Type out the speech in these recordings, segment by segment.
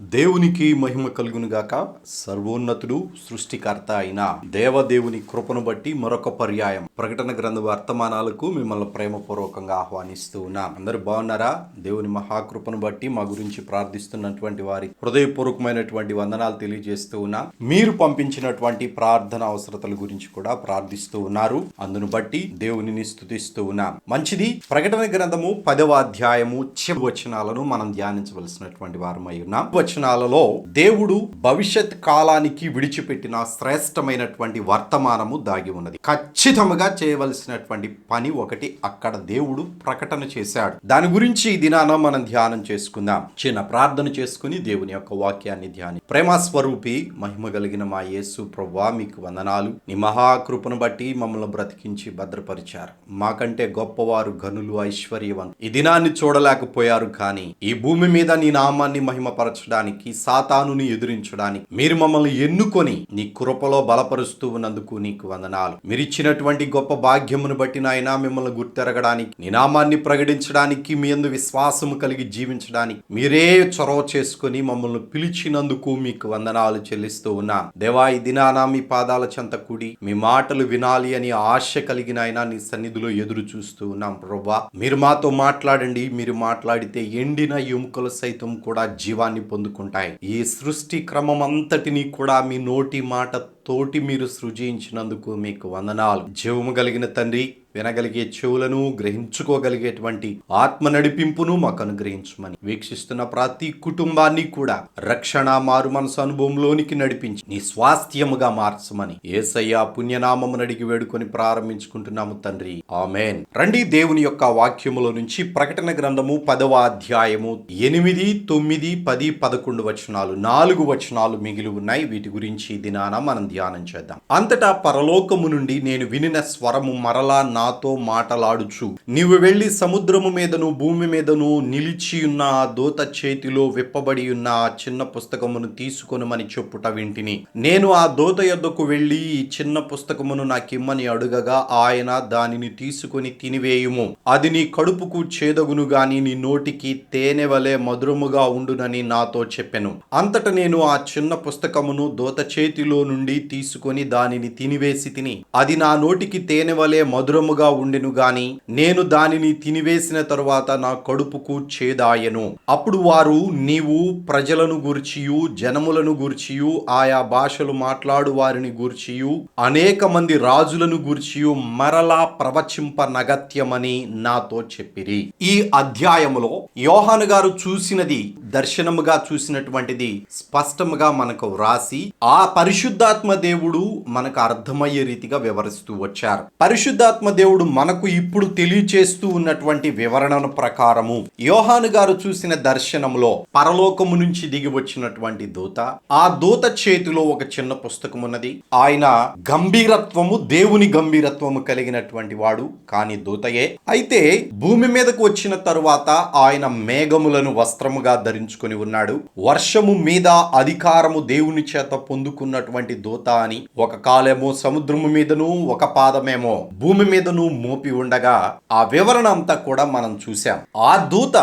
దేవునికి మహిమ కలుగునుగాక. సర్వోన్నతుడు సృష్టికర్త అయిన దేవదేవుని కృపను బట్టి మరొక పర్యాయం ప్రకటన గ్రంథ వర్తమానాలకు మిమ్మల్ని ప్రేమపూర్వకంగా ఆహ్వానిస్తూ ఉన్నాం. అందరూ బాగున్నారా? దేవుని మహాకృపను బట్టి మా గురించి ప్రార్థిస్తున్నటువంటి వారి హృదయపూర్వకమైనటువంటి వందనాలు తెలియజేస్తూ ఉన్నా. మీరు పంపించినటువంటి ప్రార్థన అవసరతల గురించి కూడా ప్రార్థిస్తూ ఉన్నారు. అందును బట్టి దేవునిని స్తుతిస్తూ ఉన్నాం. మంచిది. ప్రకటన గ్రంథము 10వ అధ్యాయము చివరి వచనాలను మనం ధ్యానించవలసినటువంటి వారమై ఉన్నాం. వచనాలలో దేవుడు భవిష్యత్ కాలానికి విడిచిపెట్టిన శ్రేష్టమైనటువంటి వర్తమానము దాగి ఉన్నది. ఖచ్చితంగా చేయవలసినటువంటి పని ఒకటి అక్కడ దేవుడు ప్రకటన చేశాడు. దాని గురించి ఈ దినాన మనం ధ్యానం చేసుకుందాం. చిన్న ప్రార్థన చేసుకుని దేవుని యొక్క వాక్యాన్ని ప్రేమస్వరూపి మహిమ కలిగిన మా యేసు ప్రభువా, మీకు వందనాలు. నీ మహాకృపను బట్టి మమ్మల్ని బ్రతికించి భద్రపరిచారు. మాకంటే గొప్పవారు ఘనులు, ఐశ్వర్యవంతులు ఈ దినాన్ని చూడలేకపోయారు. కానీ ఈ భూమి మీద నీ నామాన్ని మహిమపరచడానికి, సాతానుని ఎదిరించడానికి మీరు మమ్మల్ని ఎన్నుకొని నీ కృపలో బలపరుస్తూ ఉన్నందుకు నీకు వందనాలు. మీరిచ్చినటువంటి గొప్ప భాగ్యమును బట్టి నాయనా మిమ్మల్ని గుర్తెరగడానికి, నీ నామాన్ని ప్రకటించడానికి, మీ యందు విశ్వాసము కలిగి జీవించడానికి మీరే చొరవ చేసుకుని మమ్మల్ని పిలిచినందుకు మీకు వందనాలు చెల్లిస్తూ ఉన్నా. దేవా, ఈ దినాన మీ పాదాల చెంత కూడి మీ మాటలు వినాలి అని ఆశ కలిగిన ఆయన నీ సన్నిధిలో ఎదురు చూస్తూ ఉన్నాం. ప్రభువా, మీరు మాతో మాట్లాడండి. మీరు మాట్లాడితే ఎండిన ఎముకలు సైతం కూడా జీవాన్ని పొందుకుంటాయి. ఈ సృష్టి క్రమం అంతటినీ కూడా మీ నోటి మాట తోటి మీరు సృజించినందుకు మీకు వందనాలు. జీవము కలిగిన తండ్రి, వినగలిగే చెవులను, గ్రహించుకోగలిగేటువంటి ఆత్మ నడిపింపును మాకు అనుగ్రహించమని వీక్షిస్తున్న ప్రతి కుటుంబాన్ని కూడా రక్షణ, మారు మనసు అనుభవంలోనికి నడిపించి నీ స్వాస్థ్యముగా మార్చమని యేసయ్య పుణ్యనామమును అడిగి వేడుకొని ప్రారంభించుకుంటున్నాము తండ్రి, ఆమేన్. రండి, దేవుని యొక్క వాక్యములో నుంచి ప్రకటన గ్రంథము 10వ అధ్యాయము 8, 9, 10, 11 వచనాలు, 4 వచనాలు మిగిలి ఉన్నాయి. వీటి గురించి దినాన మనం ధ్యానం చేద్దాం. అంతటా పరలోకము నుండి నేను వినిన స్వరము మరలా నాతో మాటలాడుచు, నీవు వెళ్లి సముద్రము మీదను భూమి మీదను నిలిచి ఉన్న ఆ దూత చేతిలో విప్పబడి ఉన్న ఆ చిన్న పుస్తకమును తీసుకొనుమని చెప్పుట వింటిని. నేను ఆ దూత యొద్దకు వెళ్లి ఈ చిన్న పుస్తకమును నాకిమ్మని అడుగగా ఆయన దానిని తీసుకొని తినివేయుము, అది నీ కడుపుకు చేదగును గాని నీ నోటికి తేనె వలె మధురముగా ఉండునని నాతో చెప్పెను. అంతట నేను ఆ చిన్న పుస్తకమును దూత చేతిలో నుండి తీసుకొని దానిని తినివేసి తిని, అది నా నోటికి తేనె వలె మధురముగా ఉండెను గాని నేను దానిని తినివేసిన తరువాత నా కడుపుకు చేదాయెను. అప్పుడు వారు, నీవు ప్రజలను గూర్చియు జనములను గూర్చియు ఆయా భాషలు మాట్లాడు వారిని గూర్చియు అనేక మంది రాజులను గూర్చియు మరలా ప్రవచింపనగత్యమని నాతో చెప్పిరి. ఈ అధ్యాయములో యోహాను గారు చూసినది, దర్శనముగా చూసినటువంటిది స్పష్టముగా మనకు వ్రాసి ఆ పరిశుద్ధాత్మ దేవుడు మనకు అర్థమయ్యే రీతిగా వివరిస్తూ వచ్చారు. పరిశుద్ధాత్మ దేవుడు మనకు ఇప్పుడు తెలియచేస్తూ ఉన్నటువంటి వివరణ ప్రకారము యోహాను గారు చూసిన దర్శనంలో పరలోకము నుంచి దిగి వచ్చినటువంటి దూత, ఆ దూత చేతిలో ఒక చిన్న పుస్తకం ఉన్నది. ఆయన గంభీరత్వము, దేవుని గంభీరత్వము కలిగినటువంటి వాడు, కానీ దూతయే. అయితే భూమి మీదకు వచ్చిన తరువాత ఆయన మేఘములను వస్త్రముగా ధరించుకొని ఉన్నాడు. వర్షము మీద అధికారము దేవుని చేత పొందుకున్నటువంటి దూత అని, ఒక కాలేమో సముద్రము మీదను, ఒక పాదమేమో భూమి మీదను మోపి ఉండగా ఆ వివరణ అంతా కూడా మనం చూసాం. ఆ దూత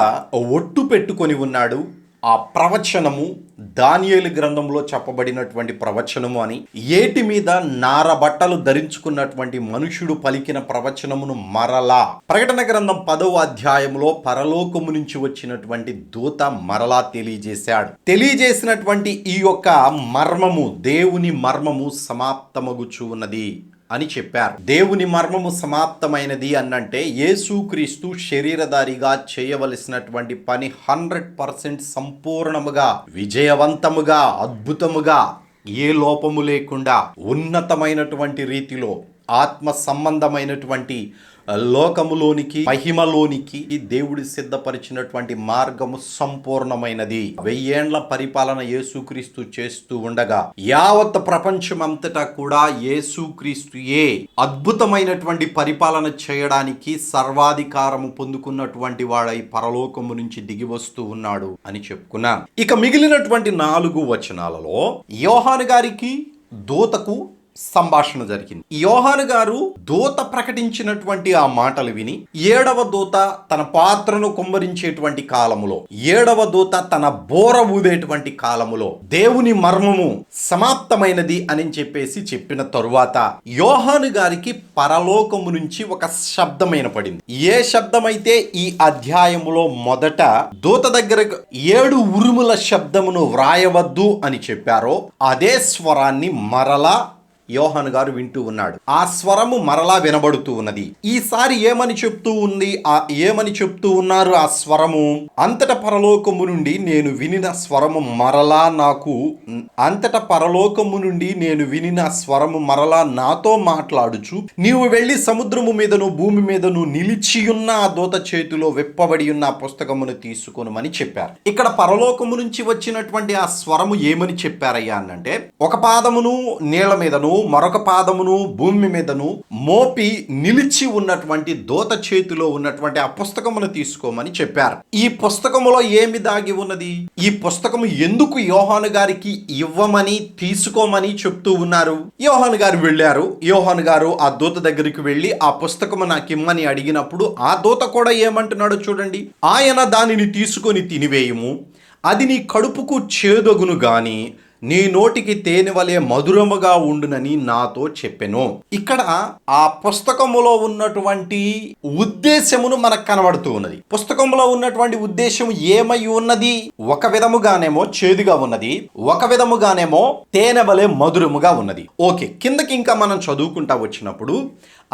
ఒట్టు పెట్టుకొని ఉన్నాడు. ఆ ప్రవచనము దానియేలు గ్రంథంలో చెప్పబడినటువంటి ప్రవచనము అని, ఏటి మీద నార బట్టలు ధరించుకున్నటువంటి మనుషుడు పలికిన ప్రవచనమును మరలా ప్రకటన గ్రంథం 10వ అధ్యాయంలో పరలోకము నుంచి వచ్చినటువంటి దూత మరలా తెలియజేశాడు. తెలియజేసినటువంటి ఈ యొక్క మర్మము, దేవుని మర్మము సమాప్తమగుచు ఉన్నది అని చెప్పారు. దేవుని మర్మము సమాప్తమైనది అన్నంటే యేసుక్రీస్తు శరీరధారిగా చేయవలసినటువంటి పని 100% సంపూర్ణముగా, విజయవంతముగా, అద్భుతముగా, ఏ లోపము లేకుండా ఉన్నతమైనటువంటి రీతిలో ఆత్మ సంబంధమైనటువంటి లోకములోనికి, మహిమలోనికి దేవుడి సిద్ధపరిచినటువంటి మార్గము సంపూర్ణమైనది. 1000 ఏండ్ల పరిపాలన యేసుక్రీస్తు చేస్తూ ఉండగా యావత్ ప్రపంచం అంతటా కూడా యేసుక్రీస్తుయే అద్భుతమైనటువంటి పరిపాలన చేయడానికి సర్వాధికారము పొందుకున్నటువంటి వాడై పరలోకము నుంచి దిగి వస్తూ ఉన్నాడు అని చెప్పుకున్నాం. ఇక మిగిలినటువంటి 4 వచనాలలో యోహాను గారికి, దూతకు సంభాషణ జరిగింది. యోహాను గారు దూత ప్రకటించినటువంటి ఆ మాటలు విని 7వ దూత తన పాత్రను కుమ్మరించేటువంటి కాలములో, 7వ దూత తన బోర ఊదేటువంటి కాలములో దేవుని మర్మము సమాప్తమైనది అని చెప్పేసి చెప్పిన తరువాత యోహాను గారికి పరలోకము నుంచి ఒక శబ్దం వినపడింది. ఏ శబ్దమైతే ఈ అధ్యాయములో మొదట దూత దగ్గర 7 ఉరుముల శబ్దమును వ్రాయవద్దు అని చెప్పారో అదే స్వరాన్ని మరలా యోహాను గారు వింటూ ఉన్నాడు. ఆ స్వరము మరలా వినబడుతూ ఉన్నది. ఈసారి ఏమని చెప్తూ ఉన్నారు ఆ స్వరము? అంతట పరలోకము నుండి నేను వినిన స్వరము మరలా నాతో మాట్లాడుచు, నీవు వెళ్ళి సముద్రము మీదను భూమి మీదను నిలిచియున్న ఆ దూత చేతిలో విప్పబడి ఉన్న ఆ పుస్తకమును తీసుకొనుమని చెప్పారు. ఇక్కడ పరలోకము నుంచి వచ్చినటువంటి ఆ స్వరము ఏమని చెప్పారయ్యా అనంటే, ఒక పాదమును నీళ్ల మీదను మరొక పాదమును భూమి మీదను మోపి నిలిచి ఉన్నటువంటి దూత చేతిలో ఉన్నటువంటి ఆ పుస్తకమును తీసుకోమని చెప్పారు. ఈ పుస్తకములో ఏమి దాగి ఉన్నది? ఈ పుస్తకము ఎందుకు యోహాను గారికి ఇవ్వమని తీసుకోమని చెప్తూ ఉన్నారు? యోహాను గారు వెళ్ళారు. యోహాను గారు ఆ దూత దగ్గరికి వెళ్ళి ఆ పుస్తకము నాకు ఇమ్మని అడిగినప్పుడు ఆ దూత కూడా ఏమంటున్నాడో చూడండి. ఆయన దానిని తీసుకొని తినివేయము, అది నీ కడుపుకు చేదొగును గాని నీ నోటికి తేనె వలె మధురముగా ఉండునని నాతో చెప్పెను. ఇక్కడ ఆ పుస్తకములో ఉన్నటువంటి ఉద్దేశమును మనకు కనబడుతూ ఉన్నది. పుస్తకంలో ఉన్నటువంటి ఉద్దేశం ఏమై ఉన్నది? ఒక విధముగానేమో చేదుగా ఉన్నది, ఒక విధముగానేమో తేనె వలె మధురముగా ఉన్నది. ఓకే, కిందకి ఇంకా మనం చదువుకుంటా వచ్చినప్పుడు,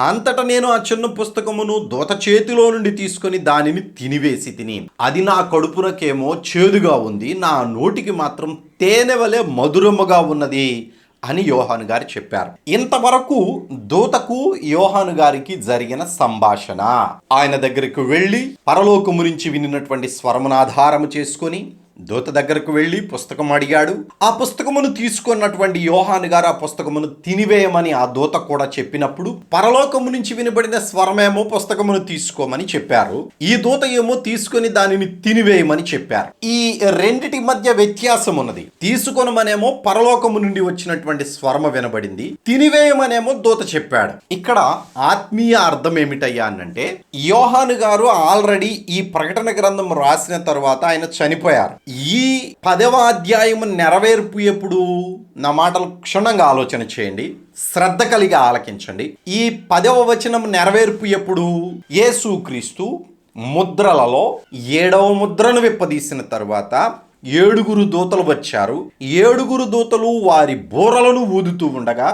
అంతటా నేను ఆ చిన్న పుస్తకమును దూత చేతిలో నుండి తీసుకొని దానిని తినివేసి తిని, అది నా కడుపునకేమో చేదుగా ఉంది, నా నోటికి మాత్రం తేనె వలె మధురముగా ఉన్నది అని యోహాను గారు చెప్పారు. ఇంతవరకు దూతకు యోహాను గారికి జరిగిన సంభాషణ. ఆయన దగ్గరకు వెళ్ళి పరలోకము నుంచి వినినటువంటి స్వరమును ఆధారము చేసుకొని దూత దగ్గరకు వెళ్ళి పుస్తకం అడిగాడు. ఆ పుస్తకమును తీసుకున్నటువంటి యోహాను గారు ఆ పుస్తకమును తినివేయమని ఆ దూత కూడా చెప్పినప్పుడు, పరలోకము నుంచి వినబడిన స్వరమేమో పుస్తకమును తీసుకోమని చెప్పారు, ఈ దూత ఏమో తీసుకొని దానిని తినివేయమని చెప్పారు. ఈ రెండిటి మధ్య వ్యత్యాసం ఉన్నది. తీసుకొనమనేమో పరలోకము నుండి వచ్చినటువంటి స్వరము వినబడింది, తినివేయమనేమో దూత చెప్పాడు. ఇక్కడ ఆత్మీయ అర్థం ఏమిటయ్యా అనంటే, యోహాను గారు ఆల్రెడీ ఈ ప్రకటన గ్రంథం రాసిన తర్వాత ఆయన చనిపోయారు. ఈ 10వ అధ్యాయము నెరవేర్పు ఎప్పుడు? నా మాటలు క్షుణ్ణంగా ఆలోచన చేయండి, శ్రద్ధ కలిగి ఆలకించండి. ఈ 10వ వచనం నెరవేర్పు ఎప్పుడు? యేసుక్రీస్తు ముద్రలలో 7వ ముద్రను విప్పదీసిన తరువాత 7 దూతలు వచ్చారు. 7 దూతలు వారి బూరలను ఊదుతూ ఉండగా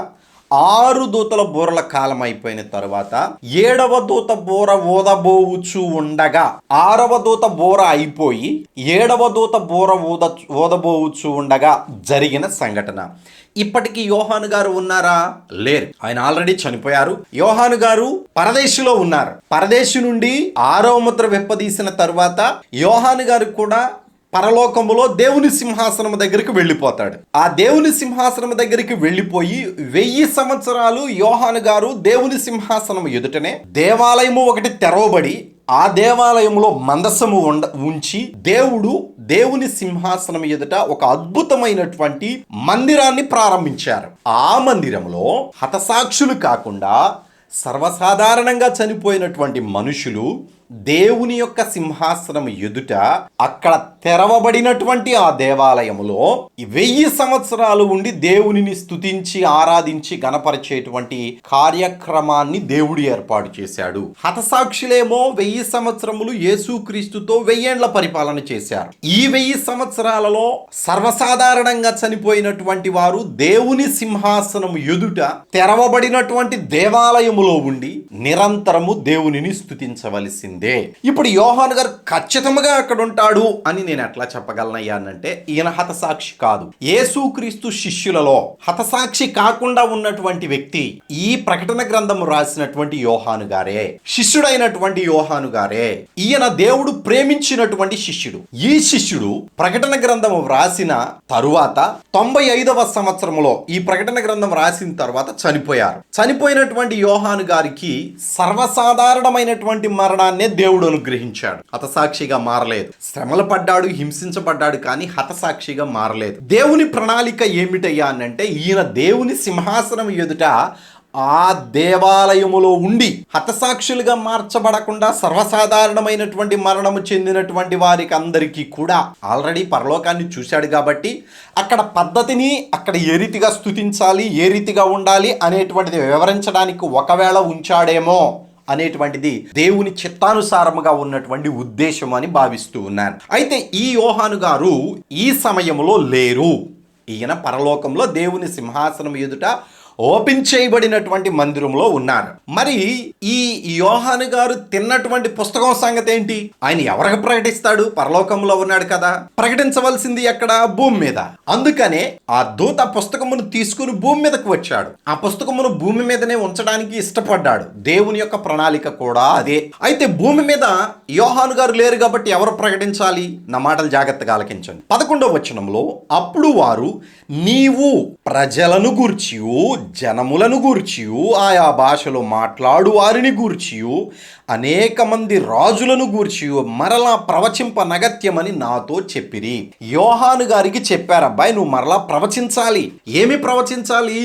6 దూతల బూరల కాలం అయిపోయిన తరువాత 7వ దూత బూర ఊదబోవచ్చు ఉండగా 6వ దూత బూర అయిపోయి 7వ దూత బూర ఊదబోవచ్చు ఉండగా జరిగిన సంఘటన. ఇప్పటికీ యోహాను గారు ఉన్నారా? లేరు, ఆయన ఆల్రెడీ చనిపోయారు. యోహాను గారు పరదేశిలో ఉన్నారు. పరదేశి నుండి 6వ ముద్ర విప్పదీసిన తరువాత యోహాను గారు కూడా పరలోకములో దేవుని సింహాసనం దగ్గరికి వెళ్ళిపోతాడు. ఆ దేవుని సింహాసనం దగ్గరికి వెళ్ళిపోయి 1000 సంవత్సరాలు యోహాను గారు దేవుని సింహాసనం ఎదుటనే దేవాలయము ఒకటి తెరవబడి ఆ దేవాలయంలో మందసము ఉంచి దేవుని సింహాసనం ఎదుట ఒక అద్భుతమైనటువంటి మందిరాన్ని ప్రారంభించారు. ఆ మందిరంలో హతసాక్షులు కాకుండా సర్వసాధారణంగా చనిపోయినటువంటి మనుషులు దేవుని యొక్క సింహాసనం ఎదుట అక్కడ తెరవబడినటువంటి ఆ దేవాలయములో 1000 సంవత్సరాలు ఉండి దేవునిని స్తుతించి ఆరాధించి గణపరిచేటువంటి కార్యక్రమాన్ని దేవుడు ఏర్పాటు చేశాడు. హతసాక్షులేమో 1000 సంవత్సరములు యేసుక్రీస్తుతో 1000 ఏండ్ల పరిపాలన చేశారు. ఈ 1000 సంవత్సరాలలో సర్వసాధారణంగా చనిపోయినటువంటి వారు దేవుని సింహాసనం ఎదుట తెరవబడినటువంటి దేవాలయములో ఉండి నిరంతరము దేవునిని స్తుతించవలసింది. ఇప్పుడు యోహాను గారు ఖచ్చితంగా అక్కడ ఉంటాడు అని నేను ఎట్లా చెప్పగలనయ్యా అంటే, ఈయన హతసాక్షి కాదు. యేసుక్రీస్తు శిష్యులలో హతసాక్షి కాకుండా ఉన్నటువంటి వ్యక్తి ఈ ప్రకటన గ్రంథము రాసినటువంటి యోహాను గారే, శిష్యుడైనటువంటి యోహాను గారే. ఈయన దేవుడు ప్రేమించినటువంటి శిష్యుడు. ఈ శిష్యుడు ప్రకటన గ్రంథము రాసిన తరువాత 95వ సంవత్సరంలో ఈ ప్రకటన గ్రంథం రాసిన తర్వాత చనిపోయారు. చనిపోయినటువంటి యోహాను గారికి సర్వసాధారణమైనటువంటి మరణాన్నే దేవుడు అనుగ్రహించాడు. హతసాక్షిగా మారలేదు. శ్రమలు పడ్డాడు, హింసించబడ్డాడు, కానీ హతసాక్షిగా మారలేదు. దేవుని ప్రణాళిక ఏమిటయ్యా అనంటే, ఈయన దేవుని సింహాసనం ఎదుట ఆ దేవాలయములో ఉండి హతసాక్షులుగా మార్చబడకుండా సర్వసాధారణమైనటువంటి మరణము చెందినటువంటి వారికి అందరికీ కూడా ఆల్రెడీ పరలోకాన్ని చూశాడు కాబట్టి అక్కడ పద్ధతిని అక్కడ ఏ రీతిగా స్తుతించాలి, ఏ రీతిగా ఉండాలి అనేటువంటిది వివరించడానికి ఒకవేళ ఉంచాడేమో అనేటువంటిది దేవుని చిత్తానుసారముగా ఉన్నటువంటి ఉద్దేశం అని భావిస్తూ ఉన్నాను. అయితే ఈ యోహాను గారు ఈ సమయంలో లేరు. ఈయన పరలోకంలో దేవుని సింహాసనం ఎదుట ఓపెన్ చేయబడినటువంటి మందిరంలో ఉన్నారు. మరి ఈ యోహాను గారు తిన్నటువంటి పుస్తకం సంగతి ఏంటి? ఆయన ఎవరికి ప్రకటిస్తాడు? పరలోకంలో ఉన్నాడు కదా, ప్రకటించవలసింది ఎక్కడ? భూమి మీద. అందుకనే ఆ దూత పుస్తకమును తీసుకుని భూమి మీదకు వచ్చాడు. ఆ పుస్తకమును భూమి మీదనే ఉంచడానికి ఇష్టపడ్డాడు. దేవుని యొక్క ప్రణాళిక కూడా అదే. అయితే భూమి మీద యోహాను గారు లేరు కాబట్టి ఎవరు ప్రకటించాలి? నా మాటలు జాగ్రత్తగా ఆలకించండి. 11వ వచనంలో, అప్పుడు వారు నీవు ప్రజలను గూర్చియు జనములను గూర్చియు ఆయా భాషలో మాట్లాడు వారిని గూర్చియు అనేక మంది రాజులను గూర్చియు మరలా ప్రవచింప నగత్యమని నాతో చెప్పిరి. యోహాను గారికి చెప్పారబ్బాయి, నువ్వు మరలా ప్రవచించాలి. ఏమి ప్రవచించాలి?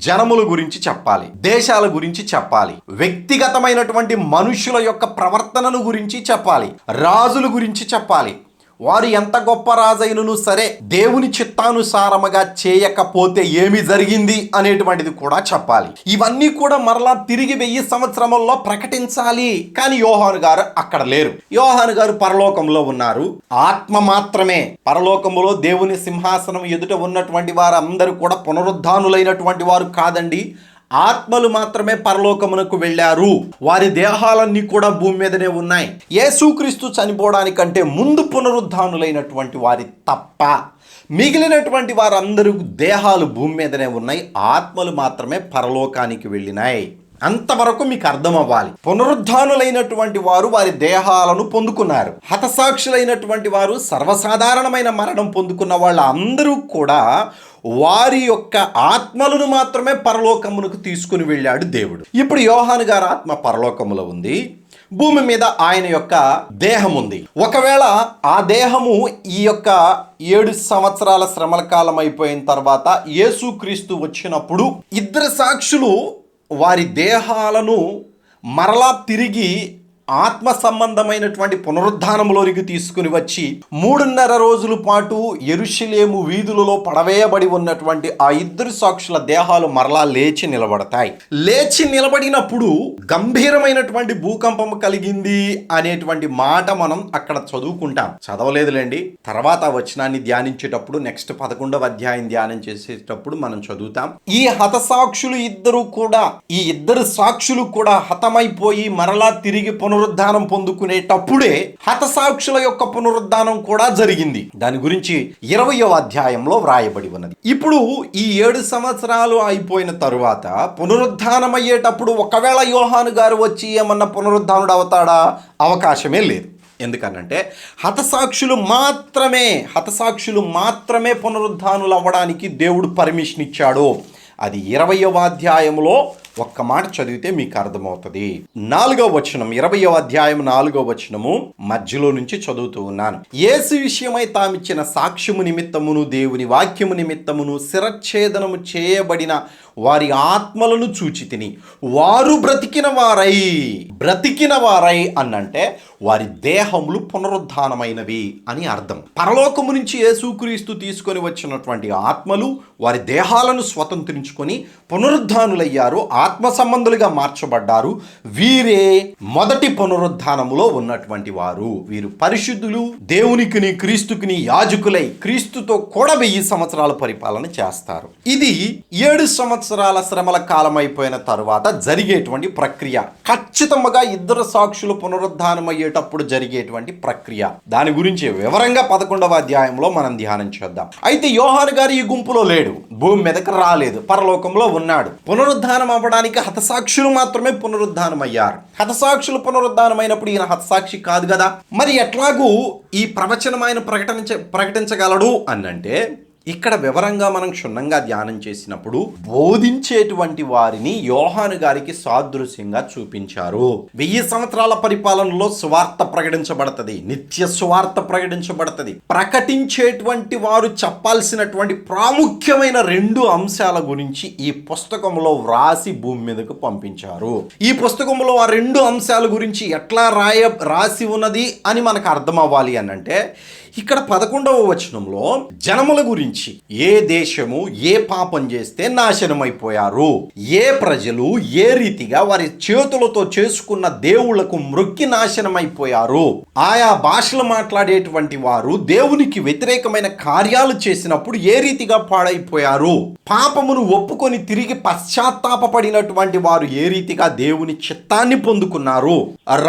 జనముల గురించి చెప్పాలి, దేశాల గురించి చెప్పాలి, వ్యక్తిగతమైనటువంటి మనుషుల యొక్క ప్రవర్తనను గురించి చెప్పాలి, రాజుల గురించి చెప్పాలి. వారు ఎంత గొప్ప రాజైనను సరే దేవుని చిత్తానుసారముగా చేయకపోతే ఏమి జరిగింది అనేటువంటిది కూడా చెప్పాలి. ఇవన్నీ కూడా మరలా తిరిగి 1000 సంవత్సరముల్లో ప్రకటించాలి. కానీ యోహాను గారు అక్కడ లేరు. యోహాను గారు పరలోకంలో ఉన్నారు. ఆత్మ మాత్రమే. పరలోకములో దేవుని సింహాసనం ఎదుట ఉన్నటువంటి వారందరూ కూడా పునరుద్ధానులైనటువంటి వారు కాదండి. ఆత్మలు మాత్రమే పరలోకమునకు వెళ్ళారు. వారి దేహాలన్నీ కూడా భూమి మీదనే ఉన్నాయి. యేసుక్రీస్తు చనిపోవడానికంటే ముందు పునరుద్ధానులైనటువంటి వారి తప్ప మిగిలినటువంటి వారందరూ దేహాలు భూమి మీదనే ఉన్నాయి. ఆత్మలు మాత్రమే పరలోకానికి వెళ్ళినాయి. అంతవరకు మీకు అర్థం అవ్వాలి. పునరుద్ధానులైనటువంటి వారు వారి దేహాలను పొందుకున్నారు. హతసాక్షులైనటువంటి వారు సర్వసాధారణమైన మరణం పొందుకున్న వాళ్ళందరూ కూడా వారి యొక్క ఆత్మలను మాత్రమే పరలోకమునకు తీసుకుని వెళ్ళాడు దేవుడు. ఇప్పుడు యోహాను గారి ఆత్మ పరలోకములో ఉంది. భూమి మీద ఆయన యొక్క దేహం ఉంది. ఒకవేళ ఆ దేహము ఈ యొక్క 7 సంవత్సరాల శ్రమల కాలం అయిపోయిన తర్వాత యేసుక్రీస్తు వచ్చినప్పుడు ఇద్దరు సాక్షులు వారి దేహాలను మరలా తిరిగి ఆత్మ సంబంధమైనటువంటి పునరుద్ధానంలోనికి తీసుకుని వచ్చి 3.5 రోజుల పాటు యెరూషలేము వీధులలో పడవేయబడి ఉన్నటువంటి ఆ ఇద్దరు సాక్షుల దేహాలు మరలా లేచి నిలబడతాయి. లేచి నిలబడినప్పుడు గంభీరమైనటువంటి భూకంపం కలిగింది అనేటువంటి మాట మనం అక్కడ చదువుకుంటాం. చదవలేదులేండి, తర్వాత వచనాన్ని ధ్యానించేటప్పుడు నెక్స్ట్ 11వ అధ్యాయం ధ్యానం చేసేటప్పుడు మనం చదువుతాం. ఈ హతసాక్షులు ఇద్దరు కూడా, ఈ ఇద్దరు సాక్షులు కూడా హతమైపోయి మరలా తిరిగి పునరుద్ధానం పొందుకునేటప్పుడే హతసాక్షుల యొక్క పునరుద్ధానం కూడా జరిగింది. దాని గురించి 20వ అధ్యాయంలో వ్రాయబడి ఉన్నది. ఇప్పుడు ఈ 7 సంవత్సరాలు అయిపోయిన తరువాత పునరుద్ధానం అయ్యేటప్పుడు ఒకవేళ యోహాను గారు వచ్చి ఏమన్నా పునరుద్ధానుడు అవుతాడా? అవకాశమే లేదు. ఎందుకనంటే హతసాక్షులు మాత్రమే పునరుద్ధానులు అవ్వడానికి దేవుడు పర్మిషన్ ఇచ్చాడు. అది 20వ అధ్యాయంలో ఒక్క మాట చదివితే మీకు అర్థమవుతుంది. 4వ వచనం, 20వ అధ్యాయం 4వ వచనము మధ్యలో నుంచి చదువుతూ ఉన్నాను. యేసు విషయమై తామిచ్చిన సాక్ష్యము నిమిత్తమును దేవుని వాక్యము నిమిత్తమును శిరచ్ఛేదనము చేయబడిన వారి ఆత్మలను చూచి తిని వారు బ్రతికిన వారై అన్నంటే వారి దేహములు పునరుద్ధానమైనవి అని అర్థం. పరలోకము నుంచి యేసుక్రీస్తు తీసుకొని వచ్చినటువంటి ఆత్మలు వారి దేహాలను స్వతంత్రించుకొని పునరుద్ధానులయ్యారు, ఆత్మ సంబంధులుగా మార్చబడ్డారు. వీరే మొదటి పునరుద్ధానములో ఉన్నటువంటి వారు. వీరు పరిశుద్ధులు, దేవునికిని క్రీస్తుకిని యాజకులై క్రీస్తుతో కూడా 1000 సంవత్సరాల పరిపాలన చేస్తారు. ఇది 7 సంవత్సరాల శ్రమల కాలం అయిపోయిన తరువాత జరిగేటువంటి ప్రక్రియ. ఖచ్చితంగా ఇద్దరు సాక్షులు పునరుద్ధానం అయ్యేటప్పుడు జరిగేటువంటి ప్రక్రియ. దాని గురించి వివరంగా 11వ అధ్యాయంలో మనం ధ్యానం చేద్దాం. అయితే యోహాను గారు ఈ గుంపులో లేడు, భూమి మీదకి రాలేదు, పరలోకంలో ఉన్నాడు. పునరుద్ధానం అవ్వడానికి హతసాక్షులు మాత్రమే పునరుద్ధానం అయ్యారు. హతసాక్షులు పునరుద్ధానం అయినప్పుడు ఈయన హతసాక్షి కాదు కదా. మరి ఎట్లాగూ ఈ ప్రవచనం ఆయన ప్రకటించగలడు అనంటే ఇక్కడ వివరంగా మనం క్షుణ్ణంగా ధ్యానం చేసినప్పుడు బోధించేటువంటి వారిని యోహాను గారికి సాదృశ్యంగా చూపించారు. 1000 సంవత్సరాల పరిపాలనలో సువార్త ప్రకటించబడుతుంది, నిత్య సువార్త ప్రకటించబడుతుంది. ప్రకటించేటువంటి వారు చెప్పాల్సినటువంటి ప్రాముఖ్యమైన 2 అంశాల గురించి ఈ పుస్తకంలో వ్రాసి భూమి మీదకు పంపించారు. ఈ పుస్తకంలో ఆ 2 అంశాల గురించి ఎట్లా రాసి ఉన్నది అని మనకు అర్థం అవ్వాలి అని అంటే, ఇక్కడ 11వ వచనంలో జనముల గురించి, ఏ దేశము ఏ పాపం చేస్తే నాశనమైపోయారు, ఏ ప్రజలు ఏ రీతిగా వారి చేతులతో చేసుకున్న దేవుళ్లకు మ్రొక్కి నాశనమైపోయారు, ఆయా భాషలు మాట్లాడేటువంటి వారు దేవునికి వ్యతిరేకమైన కార్యాలు చేసినప్పుడు ఏ రీతిగా పాడైపోయారు, పాపమును ఒప్పుకొని తిరిగి పశ్చాత్తాపడినటువంటి వారు ఏ రీతిగా దేవుని చిత్తాన్ని పొందుకున్నారు,